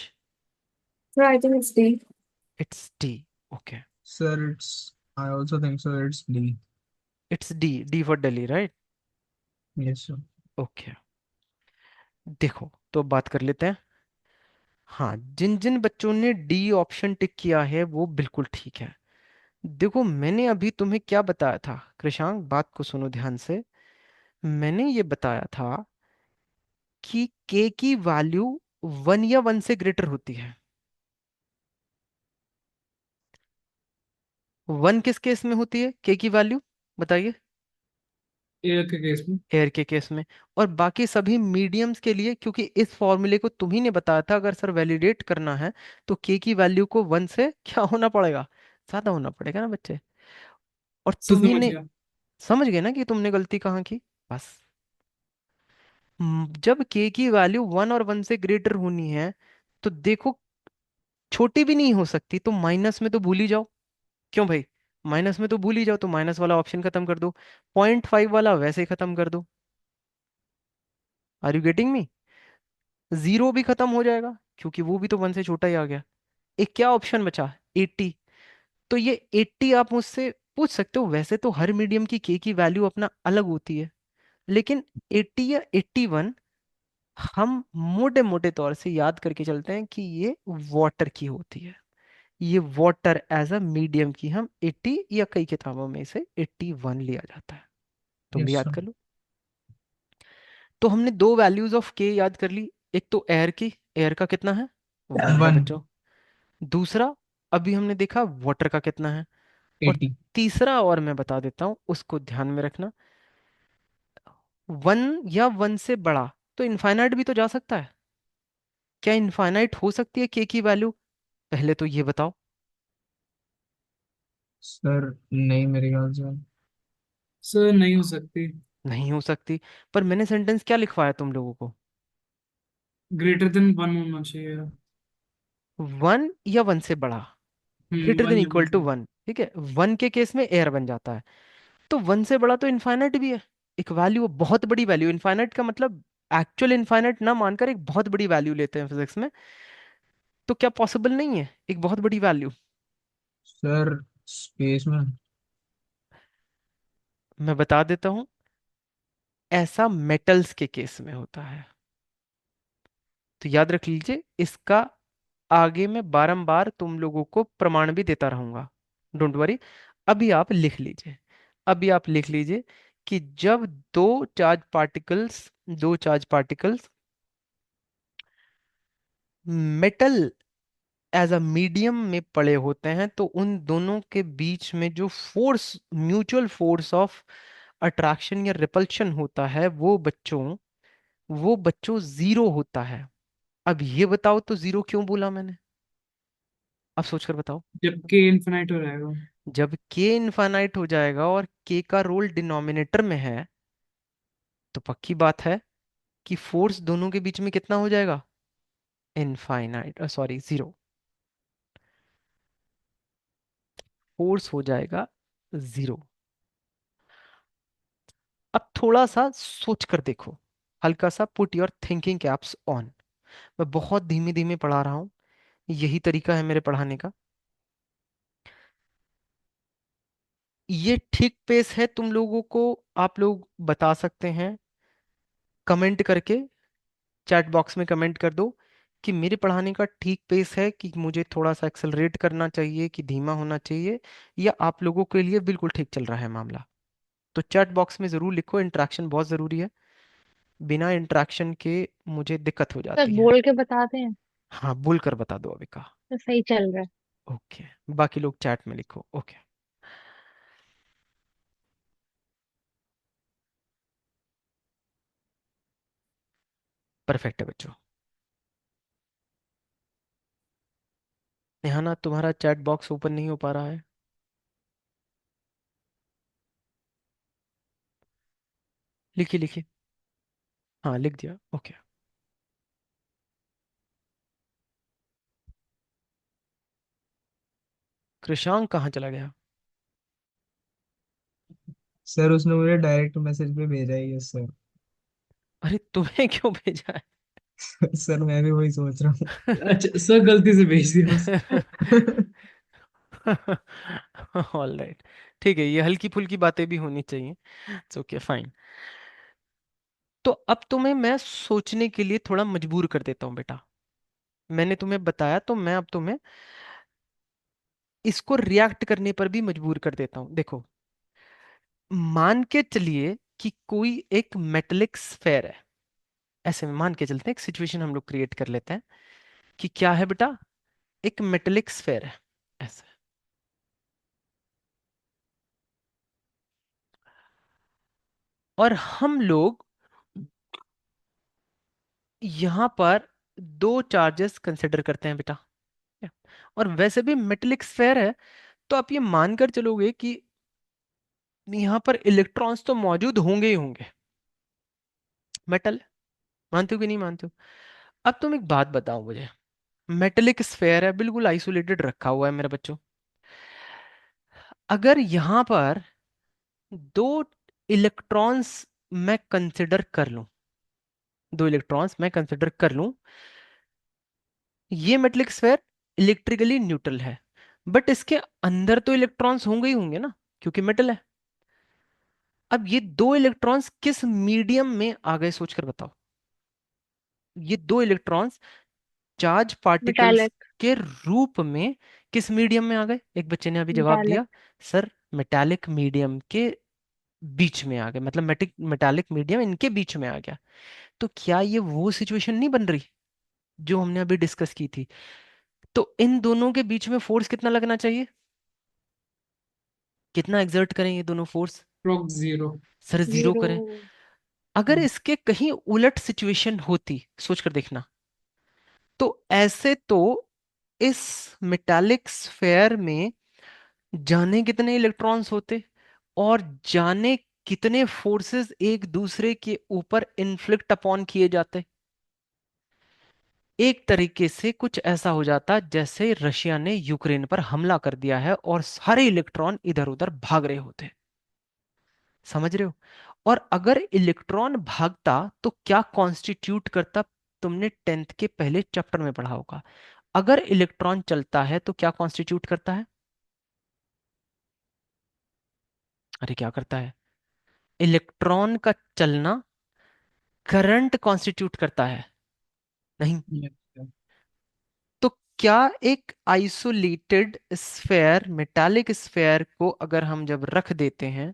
Sir I think it's D. It's D. Okay, sir it's, I also think so it's D. It's D, D for Delhi, right? Yes sir. Okay, देखो तो बात कर लेते हैं। हाँ, जिन जिन बच्चों ने डी ऑप्शन टिक किया है वो बिल्कुल ठीक है। देखो मैंने अभी तुम्हें क्या बताया था कृषांक, बात को सुनो ध्यान से। मैंने ये बताया था कि के की वैल्यू 1 या 1 से ग्रेटर होती है। 1 किस केस में होती है के की वैल्यू, बताइए? एयर के केस में। एयर के केस में। और बाकी सभी मीडियम्स के लिए, क्योंकि इस फॉर्मूले को तुम्ही ने बताया था, अगर सर वैलिडेट करना है तो के की वैल्यू को 1 से क्या होना पड़ेगा, ज्यादा होना पड़ेगा ना बच्चे। और तुम्ही समझ ने गया। समझ गए ना कि तुमने गलती कहाँ की। बस जब के की वैल्यू 1 और 1 से ग्रेटर होनी है तो देखो, छोटी भी नहीं हो सकती, तो माइनस में तो भूल ही जाओ। क्यों भाई, माइनस में तो भूल ही जाओ, तो माइनस वाला ऑप्शन खत्म कर दो, 0.5 वाला वैसे ही खत्म कर दो। Are you getting me. Zero भी खत्म हो जाएगा क्योंकि वो भी तो 1 से छोटा ही आ गया। एक क्या ऑप्शन बचा, 80। तो ये 80 आप मुझसे पूछ सकते हो, वैसे तो हर मीडियम की के की वैल्यू अपना अलग होती है, लेकिन 80 या 81 हम मोटे मोटे तौर से याद करके चलते हैं कि ये वाटर की होती है। ये वाटर एज अ मीडियम की हम 80, या कई किताबों में इसे 81 लिया जाता है। तुम भी यस याद सर। कर लो। तो हमने दो वैल्यूज ऑफ के याद कर ली। एक तो एयर की, एयर का कितना है, 1 है 1। बच्चों। दूसरा, अभी हमने देखा वाटर का कितना है। और 80। तीसरा और मैं बता देता हूं, उसको ध्यान में रखना। 1 या 1 से बड़ा तो इनफाइनाइट भी तो जा सकता है। क्या इनफाइनाइट हो सकती है के की वैल्यू, पहले तो ये बताओ। सर नहीं, मेरे ख्याल से। सर नहीं हो सकती। नहीं हो सकती, पर मैंने सेंटेंस क्या लिखवाया तुम लोगों को, ग्रेटर देन वन होना चाहिए। 1 या 1 से बड़ा, ग्रेटर देन वन या वन इक्वल टू से। 1, ठीक है। 1 के केस में एयर बन जाता है, तो 1 से बड़ा तो इनफाइनाइट भी है। एक वैल्यू, बहुत बड़ी वैल्यू, इनफाइनाइट का मतलब एक्चुअल इनफाइनाइट ना मानकर एक बहुत बड़ी वैल्यू लेते हैं फिजिक्स में। तो क्या पॉसिबल नहीं है एक बहुत बड़ी वैल्यू। सर स्पेस में। मैं बता देता हूं, ऐसा मेटल्स के केस में होता है। तो याद रख लीजिए इसका, आगे मैं बारंबार तुम लोगों को प्रमाण भी देता रहूंगा, डोंट वरी। अभी आप लिख लीजिए, अभी आप लिख लीजिए कि जब दो चार्ज पार्टिकल्स दो charge particles metal as a medium में पड़े होते हैं, तो उन दोनों के बीच में जो force, mutual force of attraction या रिपल्शन होता है, वो बच्चों जीरो होता है। अब ये बताओ तो जीरो क्यों बोला मैंने, अब सोचकर बताओ। जब के इन्फिनाइट हो जाएगा। जब के इनफाइनाइट हो जाएगा और के का रोल डिनोमिनेटर में है, तो पक्की बात है कि फोर्स दोनों के बीच में कितना हो जाएगा, इनफाइनाइट, सॉरी जीरो। फोर्स हो जाएगा जीरो। अब थोड़ा सा सोच कर देखो, हल्का सा put your thinking caps on. मैं बहुत धीमे धीमे पढ़ा रहा हूं, यही तरीका है मेरे पढ़ाने का। ये ठीक पेस है तुम लोगों को, आप लोग बता सकते हैं कमेंट करके, चैट बॉक्स में कमेंट कर दो कि मेरे पढ़ाने का ठीक पेस है, कि मुझे थोड़ा सा एक्सेलरेट करना चाहिए, कि धीमा होना चाहिए, या आप लोगों के लिए बिल्कुल ठीक चल रहा है मामला। तो चैट बॉक्स में ज़रूर लिखो, इंटरेक्शन बहुत ज़रूरी है। बिना इंटरेक्शन के मुझे दिक्कत हो सर जाती है। बोल के बताते हैं। हाँ, बोल कर बता दो अभी का। तो सही चल रहा है। ओके, बाकी लोग चैट में लिखो। ओके, परफेक्ट है बच्चों। नेहाना, तुम्हारा चैट बॉक्स ओपन नहीं हो पा रहा है। लिखिए लिखिए। हाँ, लिख दिया, ओके। कृषांक कहाँ चला गया। सर उसने मुझे डायरेक्ट मैसेज पे भेजा है ये सर। अरे तुम्हें क्यों भेजा है। सर मैं भी वही सोच रहा हूँ। अच्छा सर, गलती से भेज दिया बस। ऑल राइट, ठीक है, ये हल्की फुल्की बातें भी होनी चाहिए। It's okay, fine. तो अब तुम्हें मैं सोचने के लिए थोड़ा मजबूर कर देता हूँ बेटा। मैंने तुम्हें बताया, तो मैं अब तुम्हें इसको रिएक्ट करने पर भी मजबूर कर देता हूँ। देखो, मान के चलिए कि कोई एक मेटेलिक स्फेयर है। ऐसे में मान के चलते हैं, एक सिचुएशन हम लोग क्रिएट कर लेते हैं कि क्या है बेटा, एक मेटेलिक स्फेयर है ऐसे। और हम लोग यहां पर दो चार्जेस कंसिडर करते हैं बेटा। और वैसे भी मेटेलिक स्फेयर है, तो आप ये मानकर चलोगे कि यहां पर इलेक्ट्रॉन्स तो मौजूद होंगे ही होंगे। मेटल, मानते हो कि नहीं मानते हो? अब तुम एक बात बताओ मुझे, मेटेलिक स्फेयर है, बिल्कुल आइसोलेटेड रखा हुआ है मेरे बच्चों। अगर यहां पर दो इलेक्ट्रॉन्स मैं कंसिडर कर लूं, दो इलेक्ट्रॉन्स मैं कंसिडर कर लूं, ये मेटेलिक स्फेयर इलेक्ट्रिकली न्यूट्रल है, बट इसके अंदर तो इलेक्ट्रॉन्स होंगे ही होंगे ना, क्योंकि मेटल है। अब ये दो इलेक्ट्रॉन्स किस मीडियम में आ गए, सोचकर बताओ। ये दो इलेक्ट्रॉन्स चार्ज पार्टिकल्स मेटालिक। के रूप में किस मीडियम में आ गए? एक बच्चे ने अभी जवाब मेटालिक। दिया, सर मेटालिक मीडियम के बीच में आ गए, मतलब मेटालिक मीडियम इनके बीच में आ गया। तो क्या ये वो सिचुएशन नहीं बन रही जो हमने अभी डिस्कस की थी? तो इन दोनों के बीच में फोर्स कितना लगना चाहिए? कितना एक्सर्ट करें ये दोनों force? प्रॉक zero. Sir zero zero. करें। अगर इसके कहीं उलट सिचुएशन होती, सोचकर देखना, तो ऐसे तो इस मेटालिक स्फेयर में जाने कितने इलेक्ट्रॉन्स होते, और जाने कितने फोर्सेस एक दूसरे के ऊपर इन्फ्लिक्ट अपॉन किए जाते। एक तरीके से कुछ ऐसा हो जाता जैसे रशिया ने यूक्रेन पर हमला कर दिया है और सारे इलेक्ट्रॉन इधर उधर भाग रहे होते। समझ रहे हो? और अगर इलेक्ट्रॉन भागता तो क्या कॉन्स्टिट्यूट करता? तुमने टेंथ के पहले चैप्टर में पढ़ा होगा। अगर इलेक्ट्रॉन चलता है तो क्या कॉन्स्टिट्यूट करता है? अरे क्या करता है? इलेक्ट्रॉन का चलना करंट कॉन्स्टिट्यूट करता है, नहीं? Yes, तो क्या एक आइसोलेटेड स्फेयर, मेटालिक स्फेयर को अगर हम जब रख देते हैं,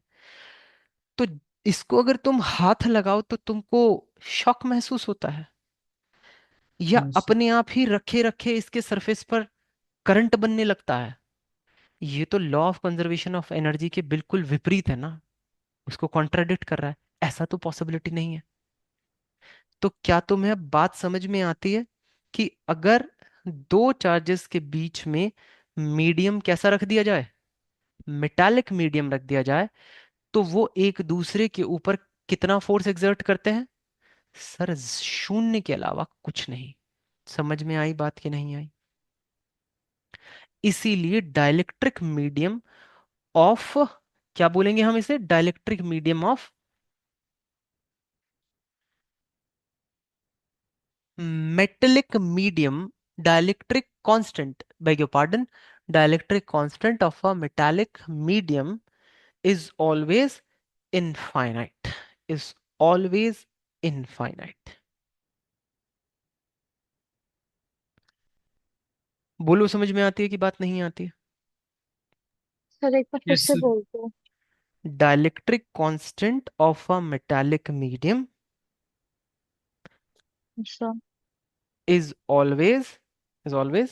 तो इसको अगर तुम हाथ लगाओ तो तुमको शॉक महसूस होता है, या yes, अपने आप ही रखे रखे इसके सरफेस पर करंट बनने लगता है? ये तो law of conservation of energy के बिल्कुल विपरीत है ना, उसको कॉन्ट्राडिक्ट कर रहा है। ऐसा तो पॉसिबिलिटी नहीं है। तो क्या तुम्हें अब बात समझ में आती है कि अगर दो चार्जेस के बीच में मीडियम कैसा रख दिया जाए, मेटालिक मीडियम रख दिया जाए, तो वो एक दूसरे के ऊपर कितना फोर्स एक्सर्ट करते हैं? सर शून्य के अलावा कुछ नहीं। समझ में आई बात कि नहीं आई? इसीलिए डाइलेक्ट्रिक मीडियम ऑफ, क्या बोलेंगे हम इसे, dielectric medium of metallic medium, dielectric constant, beg your pardon, dielectric constant of a metallic medium is always infinite, is always infinite। बोलो, समझ में आती है कि बात नहीं आती है? सर एक बार फिर यस से सर। बोल दो। Dielectric constant of a metallic medium sir. is always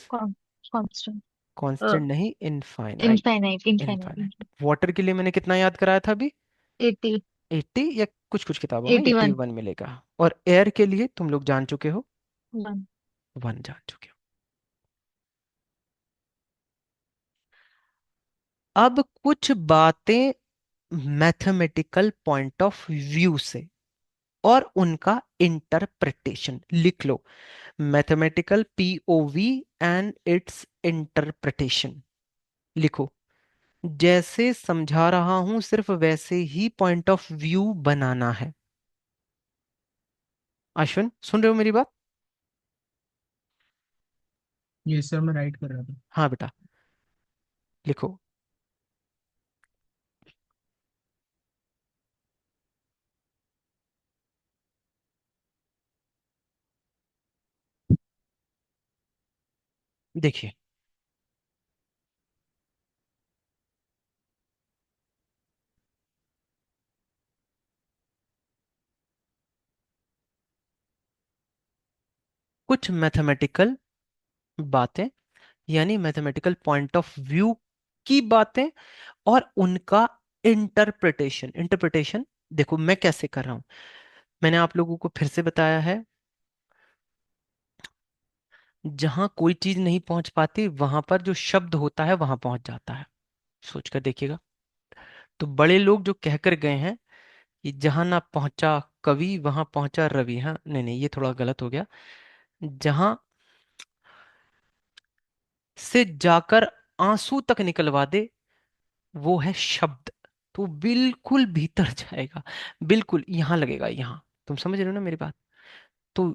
constant. Constant नहीं, infinite. Infinite infinite. Infinite. Water के लिए मैंने कितना याद कराया था अभी? 80। 80, या कुछ कुछ किताबों में 81। 81 मिलेगा। और एयर के लिए तुम लोग जान चुके हो, 1। 1 जान चुके हो। अब कुछ बातें मैथमेटिकल पॉइंट ऑफ व्यू से और उनका इंटरप्रिटेशन लिख लो। Mathematical POV and its interpretation लिखो। जैसे समझा रहा हूं सिर्फ वैसे ही पॉइंट ऑफ व्यू बनाना है। अश्विन, सुन रहे हो मेरी बात? ये सर मैं राइट कर रहा था। हाँ बेटा, लिखो। देखिए, कुछ मैथमेटिकल बातें, यानी मैथमेटिकल पॉइंट ऑफ व्यू की बातें और उनका इंटरप्रिटेशन। इंटरप्रिटेशन देखो मैं कैसे कर रहा हूं, मैंने आप लोगों को फिर से बताया है, जहां कोई चीज नहीं पहुंच पाती वहां पर जो शब्द होता है वहां पहुंच जाता है। सोच कर देखिएगा। तो बड़े लोग जो कहकर गए हैं कि जहां ना पहुंचा कवि वहां पहुंचा रवि, हाँ नहीं नहीं, ये थोड़ा गलत हो गया। जहां से जाकर आंसू तक निकलवा दे वो है शब्द। तो बिल्कुल भीतर जाएगा, बिल्कुल यहां लगेगा, यहां। तुम समझ रहे हो ना मेरी बात? तो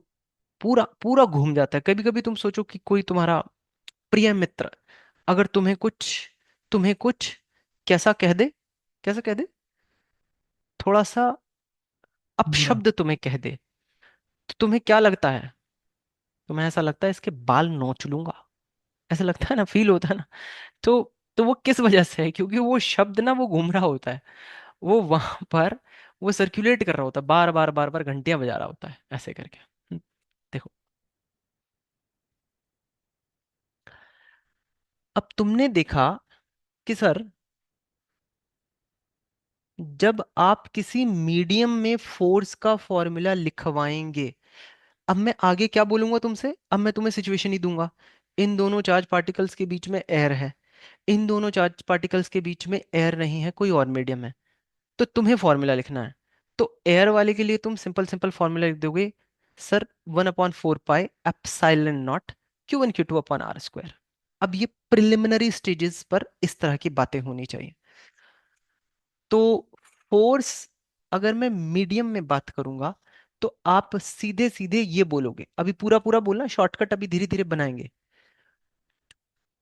पूरा पूरा घूम जाता है। कभी कभी तुम सोचो कि कोई तुम्हारा प्रिय मित्र अगर तुम्हें कुछ कैसा कह दे, कैसा कह दे, थोड़ा सा बुरा। अपशब्द तुम्हें कह दे, तो तुम्हें क्या लगता है? तुम्हें ऐसा लगता है इसके बाल नोच लूंगा, ऐसा लगता है ना, फील होता है ना? तो तो वो किस वजह से है? क्योंकि वो शब्द ना वो घूम रहा होता है, वो वहां पर वो सर्कुलेट कर रहा होता है, बार बार बार बार घंटियां बजा रहा होता है ऐसे करके। देखो, अब तुमने देखा कि सर जब आप किसी मीडियम में फोर्स का फॉर्मूला लिखवाएंगे, अब मैं आगे क्या बोलूंगा तुमसे? अब मैं तुम्हें सिचुएशन ही दूंगा। इन दोनों चार्ज पार्टिकल्स के बीच में एयर है, इन दोनों चार्ज पार्टिकल्स के बीच में एयर नहीं है, कोई और मीडियम है। तो तुम्हें फॉर्मूला लिखना है। तो एयर वाले के लिए तुम सिंपल सिंपल फॉर्मूला लिख दोगे, sir 1/4 pi epsilon naught Q1 Q2/r²। अब ये प्रिलिमिनरी स्टेजेस पर इस तरह की बातें होनी चाहिए। तो फोर्स अगर मैं मीडियम में बात करूंगा तो आप सीधे सीधे ये बोलोगे, अभी पूरा पूरा बोलना, शॉर्टकट अभी धीरे धीरे बनाएंगे।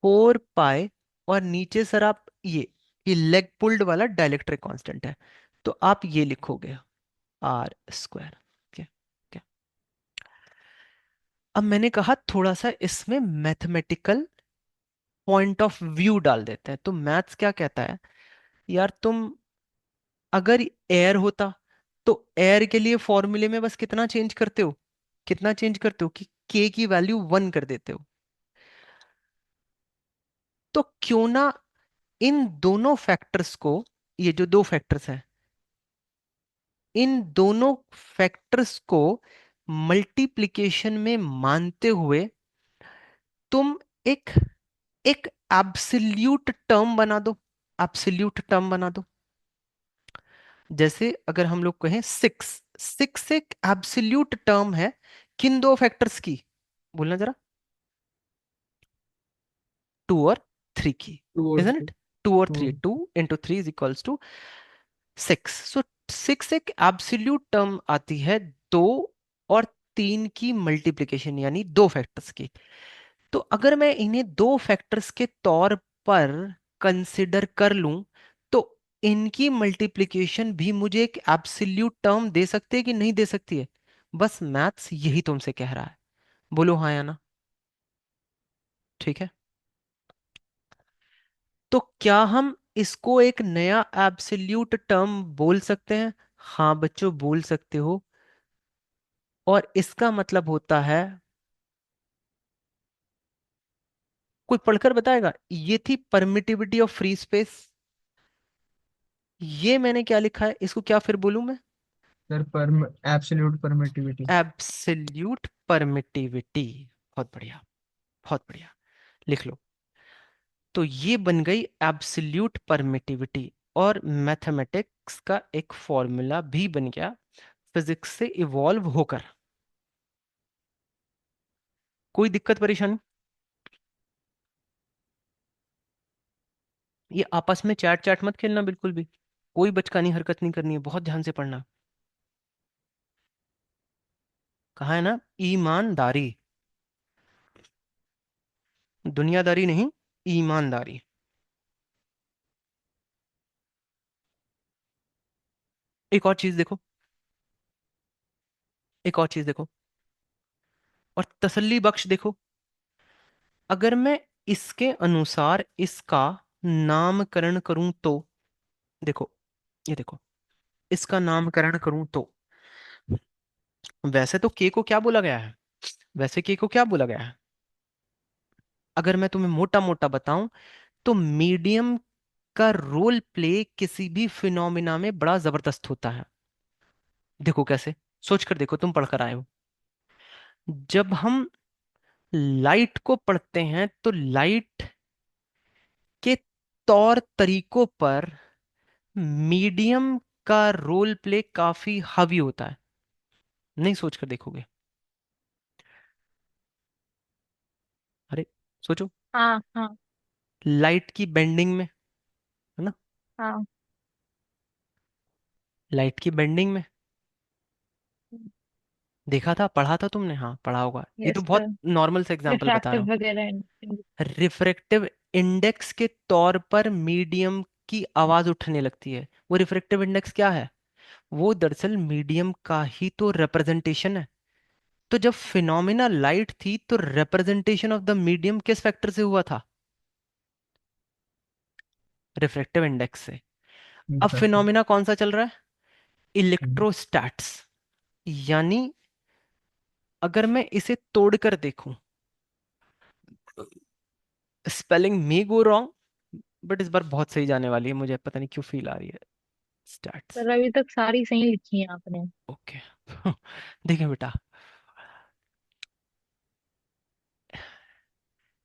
4 पाई, और नीचे सर आप ये लेग पुल्ड वाला डाइलेक्ट्रिक कांस्टेंट है, तो आप ये लिखोगे R²। क्या क्या? अब मैंने कहा थोड़ा सा इसमें मैथमेटिकल पॉइंट ऑफ व्यू डाल देते हैं। तो मैथ्स क्या कहता है, यार तुम अगर एयर होता तो एयर के लिए फॉर्मूले में बस कितना चेंज करते हो, कितना चेंज करते हो कि के की वैल्यू 1 कर देते हो। तो क्यों ना इन दोनों फैक्टर्स को, ये जो दो फैक्टर्स हैं, इन दोनों फैक्टर्स को मल्टीप्लिकेशन में मानते हुए तुम एक एक एब्सोल्यूट टर्म बना दो, एब्सोल्यूट टर्म बना दो। जैसे अगर हम लोग कहें सिक्स, सिक्स एक एब्सोल्यूट टर्म है किन दो फैक्टर्स की? बोलना जरा। 2 और 3 की, टू और इजंट थ्री। इट? 2 और 3, तो 2 × 3 = 6। सो 6 एक एब्सोल्यूट टर्म आती है 2 और 3 की मल्टीप्लिकेशन, यानी दो फैक्टर्स की। तो अगर मैं इन्हें दो फैक्टर्स के तौर पर कंसिडर कर लूं तो इनकी मल्टीप्लिकेशन भी मुझे एक एब्सोल्यूट टर्म दे सकती है कि नहीं दे सकती है? बस मैथ्स यही तुमसे कह रहा है। बोलो हाँ या ना। ठीक है, तो क्या हम इसको एक नया एब्सोल्यूट टर्म बोल सकते हैं? हाँ बच्चों, बोल सकते हो। और इसका मतलब होता है, कोई पढ़कर बताएगा? ये थी परमिटिविटी ऑफ फ्री स्पेस। ये मैंने क्या लिखा है, इसको क्या फिर बोलूं मैं? Sir absolute permittivity. Absolute permittivity. बहुत बढ़िया, बहुत बढ़िया, लिख लो। तो ये बन गई एब्सोल्यूट परमिटिविटी, और मैथमेटिक्स का एक फॉर्मूला भी बन गया फिजिक्स से इवॉल्व होकर। कोई दिक्कत परेशानी? ये आपस में चैट चैट मत खेलना बिल्कुल भी, कोई बचकानी हरकत नहीं करनी है, बहुत ध्यान से पढ़ना। कहा है ना, ईमानदारी, दुनियादारी नहीं, ईमानदारी। एक और चीज देखो, एक और चीज देखो, और तसल्ली बख्श देखो। अगर मैं इसके अनुसार इसका नामकरण करूं तो, देखो, ये देखो, इसका नामकरण करूं तो, वैसे तो के को क्या बोला गया है? वैसे के को क्या बोला गया है? अगर मैं तुम्हें मोटा मोटा बताऊं तो मीडियम का रोल प्ले किसी भी फिनोमिना में बड़ा जबरदस्त होता है। देखो कैसे, सोच कर देखो, तुम पढ़ कर आए हो। जब हम लाइट को पढ़ते हैं तो लाइट के तौर तरीकों पर मीडियम का रोल प्ले काफी हावी होता है। नहीं सोच कर देखोगे? अरे सोचो। हाँ हाँ लाइट की बेंडिंग में, है ना? हाँ। लाइट की बेंडिंग में देखा था, पढ़ा था तुमने? हाँ पढ़ा होगा, ये तो यस बहुत सर। नॉर्मल से एग्जांपल बता रहा रिफ्रैक्टिव हूँ। वगैरह रिफ्रैक्टिव इंडेक्स के तौर पर मीडियम की आवाज उठने लगती है। वो रिफ्रैक्टिव इंडेक्स क्या है? वो दरअसल मीडियम का ही तो रिप्रेजेंटेशन है। तो जब फिनोमिना लाइट थी तो रिप्रेजेंटेशन ऑफ द मीडियम किस फैक्टर से हुआ था? रिफ्रैक्टिव इंडेक्स से। अब एग्जैक्टली। फिनोमिना कौन सा चल रहा है? इलेक्ट्रोस्टैट्स। यानी अगर मैं इसे तोड़कर देखूं, स्पेलिंग में गो रॉन्ग, बट इस बार बहुत सही जाने वाली है, मुझे पता नहीं क्यों फील आ रही है। स्टैट्स। सर, अभी तक सारी सही लिखी है आपने। ओके। देखिए बेटा,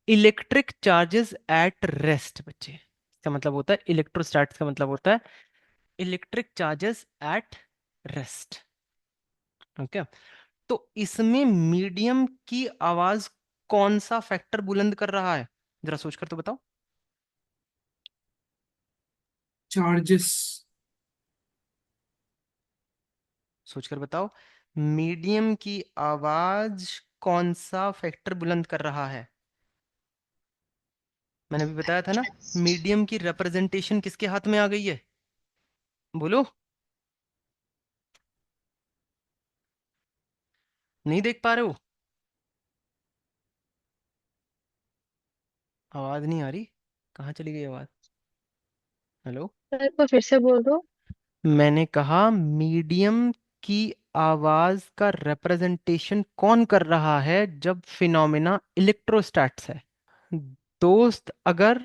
इलेक्ट्रिक चार्जेस एट रेस्ट, बच्चे इसका मतलब होता है, इलेक्ट्रोस्टैट्स का मतलब होता है electric charges at rest. Okay. तो इसमें मीडियम की आवाज कौन सा फैक्टर बुलंद कर रहा है? जरा सोचकर तो बताओ। चार्जेस। सोचकर बताओ, मीडियम की आवाज कौन सा फैक्टर बुलंद कर रहा है? मैंने भी बताया था ना, मीडियम की रिप्रेजेंटेशन किसके हाथ में आ गई है? बोलो। नहीं देख पा रहे हो? आवाज नहीं आ रही? कहाँ चली गई आवाज? हेलो। सर, एक बार फिर से बोल दो। मैंने कहा मीडियम की आवाज का रिप्रेजेंटेशन कौन कर रहा है जब फिनोमिना इलेक्ट्रोस्टैट्स है? दोस्त अगर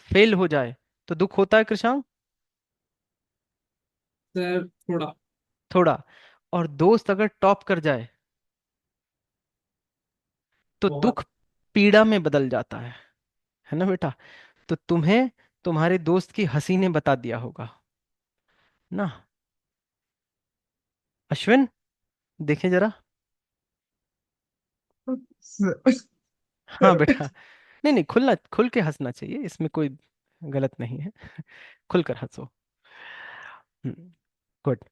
फेल हो जाए तो दुख होता है कृषांक? सर थोड़ा। थोड़ा। और दोस्त अगर टॉप कर जाए तो बहुत। दुख पीड़ा में बदल जाता है ना बेटा? तो तुम्हें तुम्हारे दोस्त की हंसी ने बता दिया होगा ना। अश्विन, देखें जरा। हाँ बेटा, नहीं नहीं, खुलना, खुल के हंसना चाहिए, इसमें कोई गलत नहीं है। खुलकर हंसो। गुड।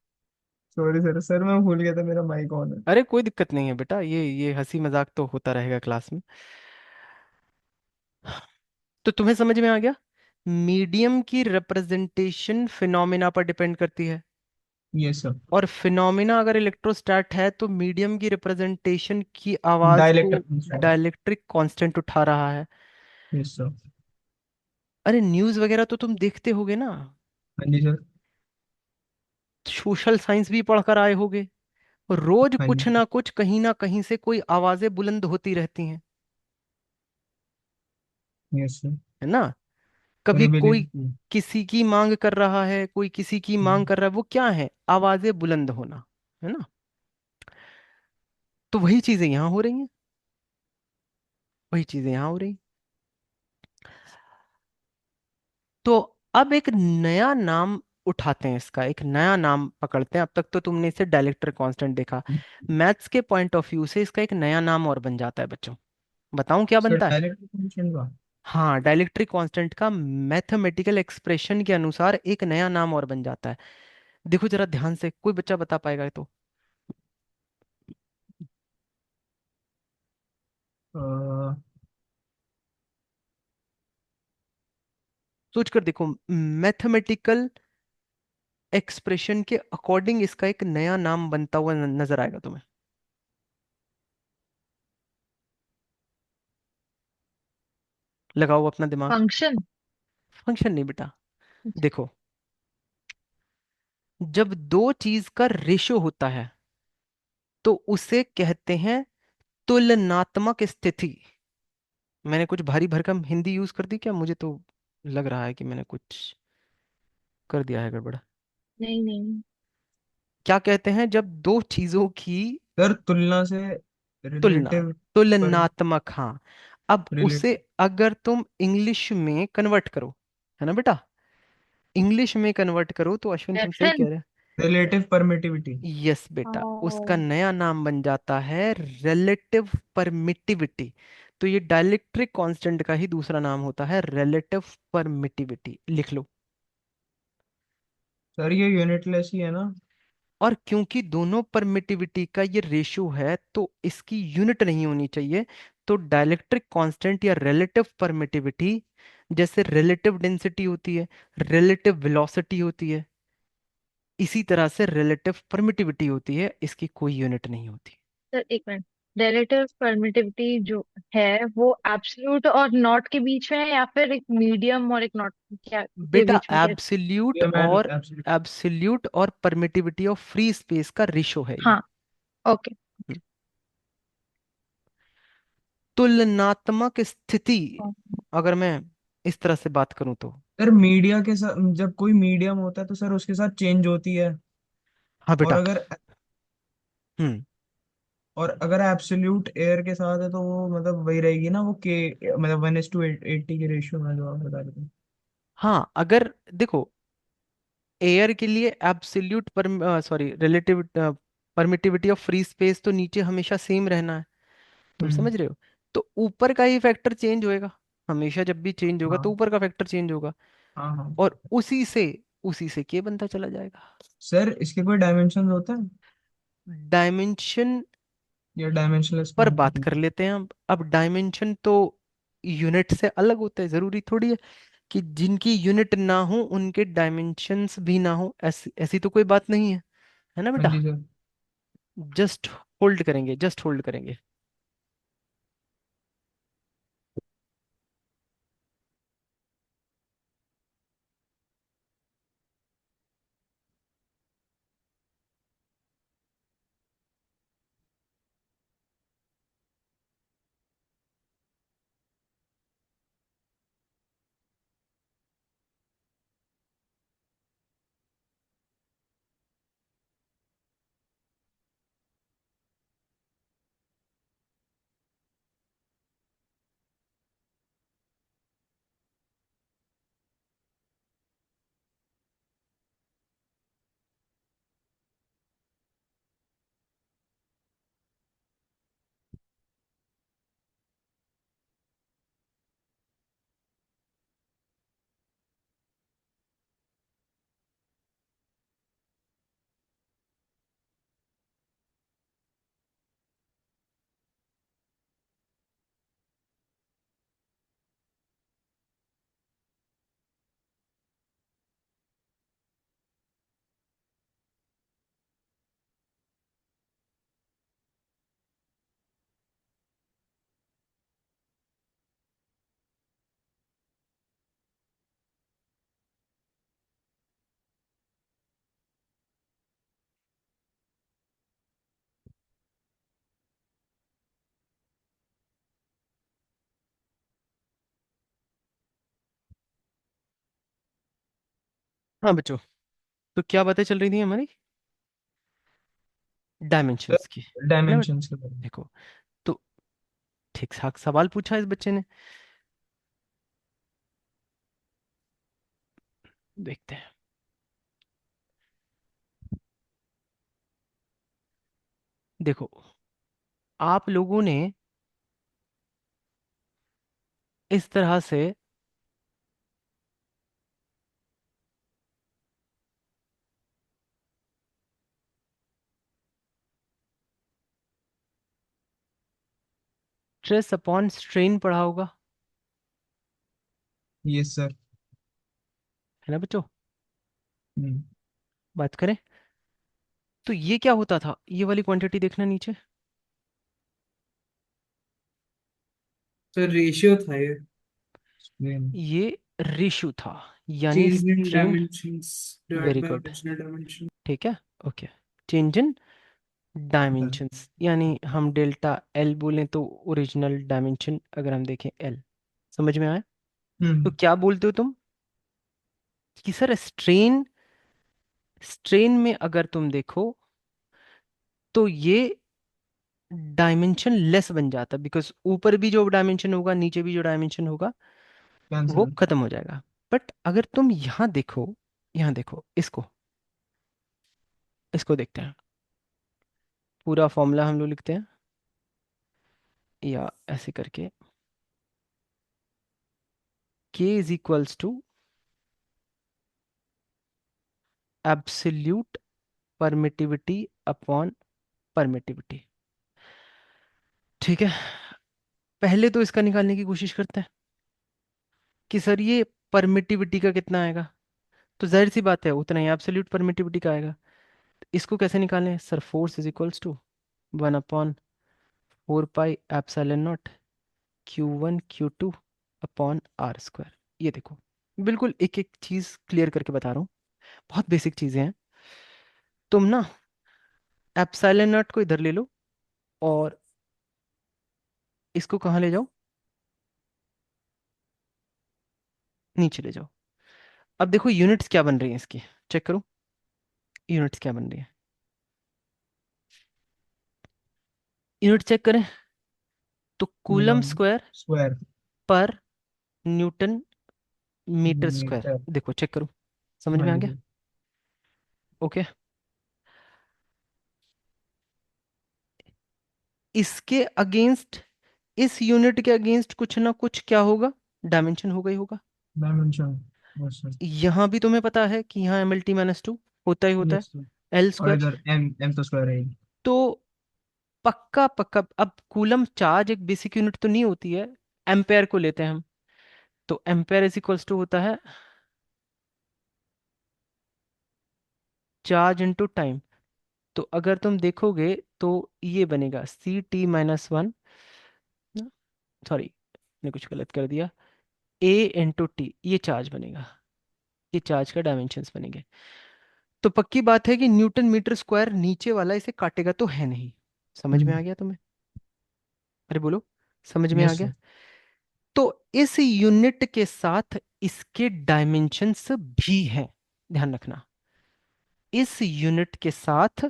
सॉरी सर, सर मैं भूल गया था मेरा माइक ऑन है। अरे कोई दिक्कत नहीं है बेटा, ये हंसी मजाक तो होता रहेगा क्लास में। तो तुम्हें समझ में आ गया, मीडियम की रिप्रेजेंटेशन फिनोमिना पर डिपेंड करती है। Yes sir. और फिनोमिना अगर इलेक्ट्रोस्टैट है तो मीडियम की रिप्रेजेंटेशन की आवाज को डायलेक्ट्रिक। डाइलेक्ट्रिक कांस्टेंट उठा रहा है। Yes sir. अरे न्यूज़ वगैरह तो तुम देखते होगे ना, हाँ जी सर। सोशल साइंस भी पढ़कर आए होगे। रोज हाँ कुछ जी। ना कुछ, कहीं ना कहीं से कोई आवाजें बुलंद होती रहती हैं, यस सर। है ना? कभी कोई रिबेलियन। किसी की मांग कर रहा है, कोई किसी की मांग कर रहा है, वो क्या है? आवाजें बुलंद होना, है ना? तो वही चीजें यहां हो रही हैं, वही चीजें यहां हो रही। तो अब एक नया नाम उठाते हैं, इसका एक नया नाम पकड़ते हैं। अब तक तो तुमने इसे डायलेक्ट्रिक कांस्टेंट देखा, मैथ्स के पॉइंट ऑफ व्यू से इसका एक नया नाम और बन जाता है बच्चों। बताऊं क्या सर बनता है? डायरेक्ट फंक्शन का। हाँ, डायलेक्ट्रिक कांस्टेंट का मैथमेटिकल एक्सप्रेशन के अनुसार एक नया नाम और बन जाता है। देखो जरा ध्यान से, कोई बच्चा बता पाएगा तो? सोच कर देखो, मैथमेटिकल एक्सप्रेशन के अकॉर्डिंग इसका एक नया नाम बनता हुआ नजर आएगा तुम्हें। लगाओ अपना दिमाग। फंक्शन। फंक्शन नहीं बेटा। देखो, जब दो चीज का रेशो होता है तो उसे कहते हैं तुलनात्मक स्थिति। मैंने कुछ भारी भरकम हिंदी यूज कर दी क्या? मुझे तो लग रहा है कि मैंने कुछ कर दिया है गड़बड़। नहीं नहीं। क्या कहते हैं जब दो चीजों की सर तुलना से तुलना, रिलेटिव पर तुलनात्मक, हाँ। अब उसे रिलेटिव अगर तुम इंग्लिश में कन्वर्ट करो, है ना बेटा, इंग्लिश में कन्वर्ट करो तो अश्विन तुम सही कह रेफरेंस। रहे हो। Relative permittivity. यस बेटा, उसका ओ। नया नाम बन जाता है रिलेटिव परमिटिविटी। तो ये डाइलेक्ट्रिक कांस्टेंट का ही दूसरा नाम होता है रिलेटिव परमिटिविटी, लिख लो। सर ये यूनिटलेस ही है ना? और क्योंकि दोनों परमिटिविटी का ये रेशियो है तो इसकी यूनिट नहीं होनी चाहिए। तो डाइलेक्ट्रिक कांस्टेंट या रिलेटिव परमिटिविटी, जैसे रिलेटिव डेंसिटी होती है, रिलेटिव वेलोसिटी होती है, इसी तरह से रिलेटिव परमिटिविटी होती है, इसकी कोई यूनिट नहीं होती। सर एक मिनट, रिलेटिव परमिटिविटी जो है वो एब्सोल्यूट और नॉट के बीच में है, या फिर एक मीडियम और एक नॉट क्या के बेटा बीच में क्या? एब्सोल्यूट ये मैन और एब्सोल्यूट। एब्सोल्यूट और परमिटिविटी ऑफ फ्री स्पेस का रेशो है ये। हाँ। ओके। हम्म। तुलनात्मक स्थिति, अगर मैं इस तरह से बात करूं तो, सर मीडिया के साथ जब कोई मीडियम होता है तो सर उसके साथ चेंज होती है। हाँ और बेटा। अगर हम्म। और अगर एब्सोल्यूट एयर के साथ है तो वो मतलब वही रहेगी ना, वो के मतलब 1:80 के रेशियो में जो आप बता रहे थे। हाँ अगर देखो, एयर के लिए absolute sorry relative permittivity of free space तो नीचे हमेशा सेम रहना है, तुम हम्म। समझ रहे हो। तो ऊपर का ही फैक्टर चेंज होएगा, हमेशा जब भी चेंज होगा तो हाँ ऊपर का फैक्टर चेंज होगा। हाँ हाँ। और उसी से के बनता चला जाएगा। सर इसके कोई डायमेंशन होता है डायमेंशन या डायमेंशनलेस पर बात क्वांटिटी? कर लेते हैं। अब डायमेंशन तो यूनिट से अलग होता है, जरूरी थोड़ी है कि जिनकी यूनिट ना हो उनके डायमेंशंस भी ना हो, ऐसी ऐसी तो कोई बात नहीं है ना हाँ बेटा। जी सर। जस्ट होल्ड करेंगे, जस्ट होल्ड करेंगे। हाँ बच्चों, तो क्या बातें चल रही थी हमारी डायमेंशंस की, है ना बेटा। डायमेंशंस के बारे में। देखो, तो ठीक ठाक सवाल पूछा इस बच्चे ने, देखते हैं। देखो, आप लोगों ने इस तरह से स्ट्रेस अपॉन स्ट्रेन पढ़ा होगा, यस सर। है ना बच्चों। हम्म। बात करें तो ये क्या होता था, ये वाली क्वांटिटी देखना नीचे, तो रेशियो था ये। Explain। ये रेशो था, यानी change in strain. Dimensions divide very by good, original dimension. ठीक है, ओके। चेंज इन डायमेंशंस, यानी हम डेल्टा एल बोलें तो ओरिजिनल डायमेंशन अगर हम देखें एल, समझ में आया। तो हम्म। क्या बोलते हो तुम कि सर स्ट्रेन स्ट्रेन में अगर तुम देखो तो ये डायमेंशन लेस बन जाता, बिकॉज ऊपर भी जो डायमेंशन होगा नीचे भी जो डायमेंशन होगा वो कैंसिल। खत्म हो जाएगा। बट अगर तुम यहाँ देखो इसको, इसको देखते हैं। पूरा फॉर्मूला हम लोग लिखते हैं या ऐसे करके, k is equals to absolute permittivity upon permittivity. ठीक है, पहले तो इसका निकालने की कोशिश करते हैं कि सर ये परमिटिविटी का कितना आएगा। तो जाहिर सी बात है उतना ही एब्सोल्यूट परमिटिविटी का आएगा। इसको कैसे निकालें sir? Force is equals to 1/4 pi epsilon naught Q1 Q2 upon R²। ये देखो, बिल्कुल एक एक चीज क्लियर करके बता रहा हूँ, बहुत बेसिक चीजें हैं। तुम ना एप्सिलॉन नॉट को इधर ले लो और इसको कहाँ ले जाओ, नीचे ले जाओ। अब देखो यूनिट्स क्या बन रही हैं इसकी, चेक करो यूनिट्स क्या बन रही है। यूनिट चेक करें तो कूलम कूलम स्क्वायर स्क्वायर पर न्यूटन मीटर स्क्वायर। मीटर। देखो चेक करो, समझ हाँ में आ जी गया? सर। ओके, इसके अगेंस्ट, इस यूनिट के अगेंस्ट कुछ ना कुछ क्या होगा, डायमेंशन होगा ही होगा। डायमेंशन। Yes sir. यहां भी तुम्हें पता है कि यहाँ MLT-2 होता ही होता है, यस सर। एल और स्क्वायर। इधर एम एम तो स्क्वायर है। तो पक्का पक्का, अब कूलम चार्ज एक बेसिक यूनिट तो नहीं होती है, एम्पेयर को लेते हैं हम। तो एम्पेयर इज इक्वल्स टू होता है चार्ज इनटू टाइम। तो अगर तुम देखोगे तो ये बनेगा CT-1, सॉरी मैंने कुछ गलत कर दिया, A × T, ये चार्ज बनेगा, ये चार्ज का डायमेंशंस बनेंगे। तो पक्की बात है कि न्यूटन मीटर स्क्वायर नीचे वाला इसे काटेगा तो है नहीं। समझ में आ गया तुम्हें? अरे बोलो, समझ में आ यस गया? सर। तो इस यूनिट के साथ इसके डायमेंशंस भी हैं, ध्यान रखना। इस यूनिट के साथ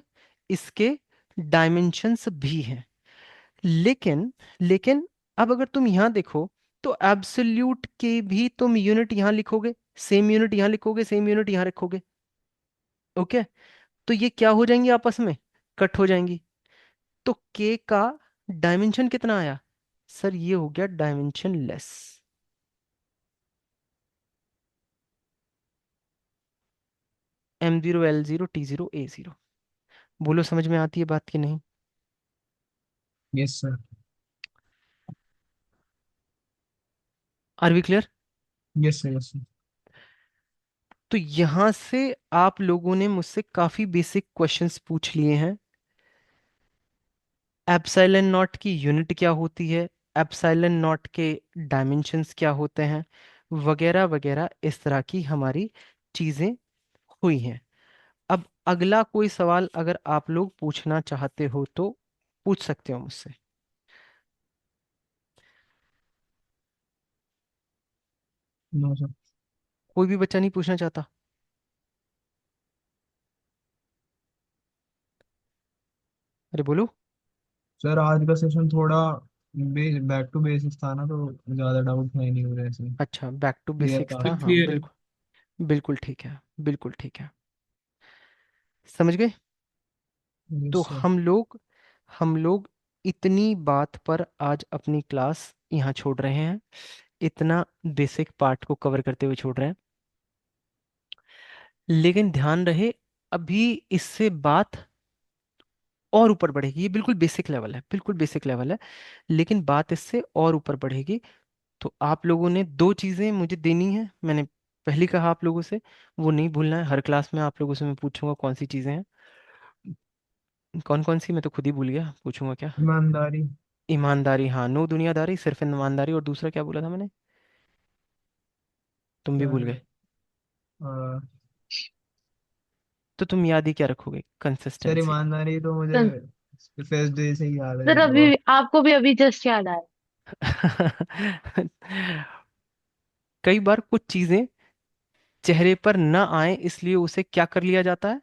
इसके डायमेंशंस भी हैं। लेकिन लेकिन अब अगर तुम यहां देखो तो एब्सोल्यूट के भी तुम यूनिट यहां लिखोगे, सेम यूनिट यहां लिखोगे, सेम यूनिट यहां रखोगे। ओके, तो ये क्या हो जाएंगी आपस में, कट हो जाएंगी। तो के का डायमेंशन कितना आया सर? ये हो गया dimension less. M0 L0 T0 A0। बोलो समझ में आती है बात कि नहीं? Yes sir. Are we clear? Yes sir. Yes sir. तो यहां से आप लोगों ने मुझसे काफी बेसिक क्वेश्चंस पूछ लिए हैं। एप्सिलॉन नॉट की यूनिट क्या होती है, एप्सिलॉन नॉट के डायमेंशंस क्या होते हैं, वगैरह वगैरह, इस तरह की हमारी चीजें हुई हैं। अब अगला कोई सवाल अगर आप लोग पूछना चाहते हो तो पूछ सकते हो मुझसे। No sir. कोई भी बच्चा नहीं पूछना चाहता? अरे बोलो। सर आज का सेशन थोड़ा बैक टू बेसिक्स था ना, तो ज्यादा डाउट है नहीं हो रहा है। अच्छा, बैक टू क्लियर बेसिक्स था। था, हाँ क्लियर है। बिल्कुल। बिल्कुल ठीक है, बिल्कुल ठीक है, समझ गए? तो यस सर। हम लोग इतनी बात पर आज अपनी क्लास यहाँ छोड़ रहे हैं, इतना बेसिक पार्ट को कवर करते हुए छोड़ रहे हैं। लेकिन ध्यान रहे, अभी इससे बात और ऊपर बढ़ेगी। ये बिल्कुल बेसिक लेवल है, बिल्कुल बेसिक लेवल है, लेकिन बात इससे और ऊपर बढ़ेगी। तो आप लोगों ने दो चीजें मुझे देनी है, मैंने पहली कहा आप लोगों से, वो नहीं भूलना है। हर क्लास में आप लोगों से मैं पूछूंगा कौन सी चीजें हैं, कौन कौन सी, मैं तो खुद ही भूल गया, पूछूंगा क्या? ईमानदारी। ईमानदारी, हाँ, नो दुनियादारी, सिर्फ ईमानदारी, और दूसरा क्या बोला था मैंने? तुम भी भूल सर गए। तो तुम याद ही क्या रखोगे? Sir consistency. ईमानदारी तो मुझे सर फर्स्ट डे से ही याद है सर, वो। अभी आपको भी अभी जस्ट याद आया। कई बार कुछ चीजें चेहरे पर न आए इसलिए उसे क्या कर लिया जाता है,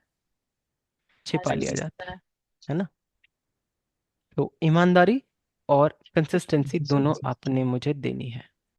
छिपा लिया Balance जाता होता है। है ना। तो ईमानदारी और कंसिस्टेंसी दोनों आपने मुझे देनी है।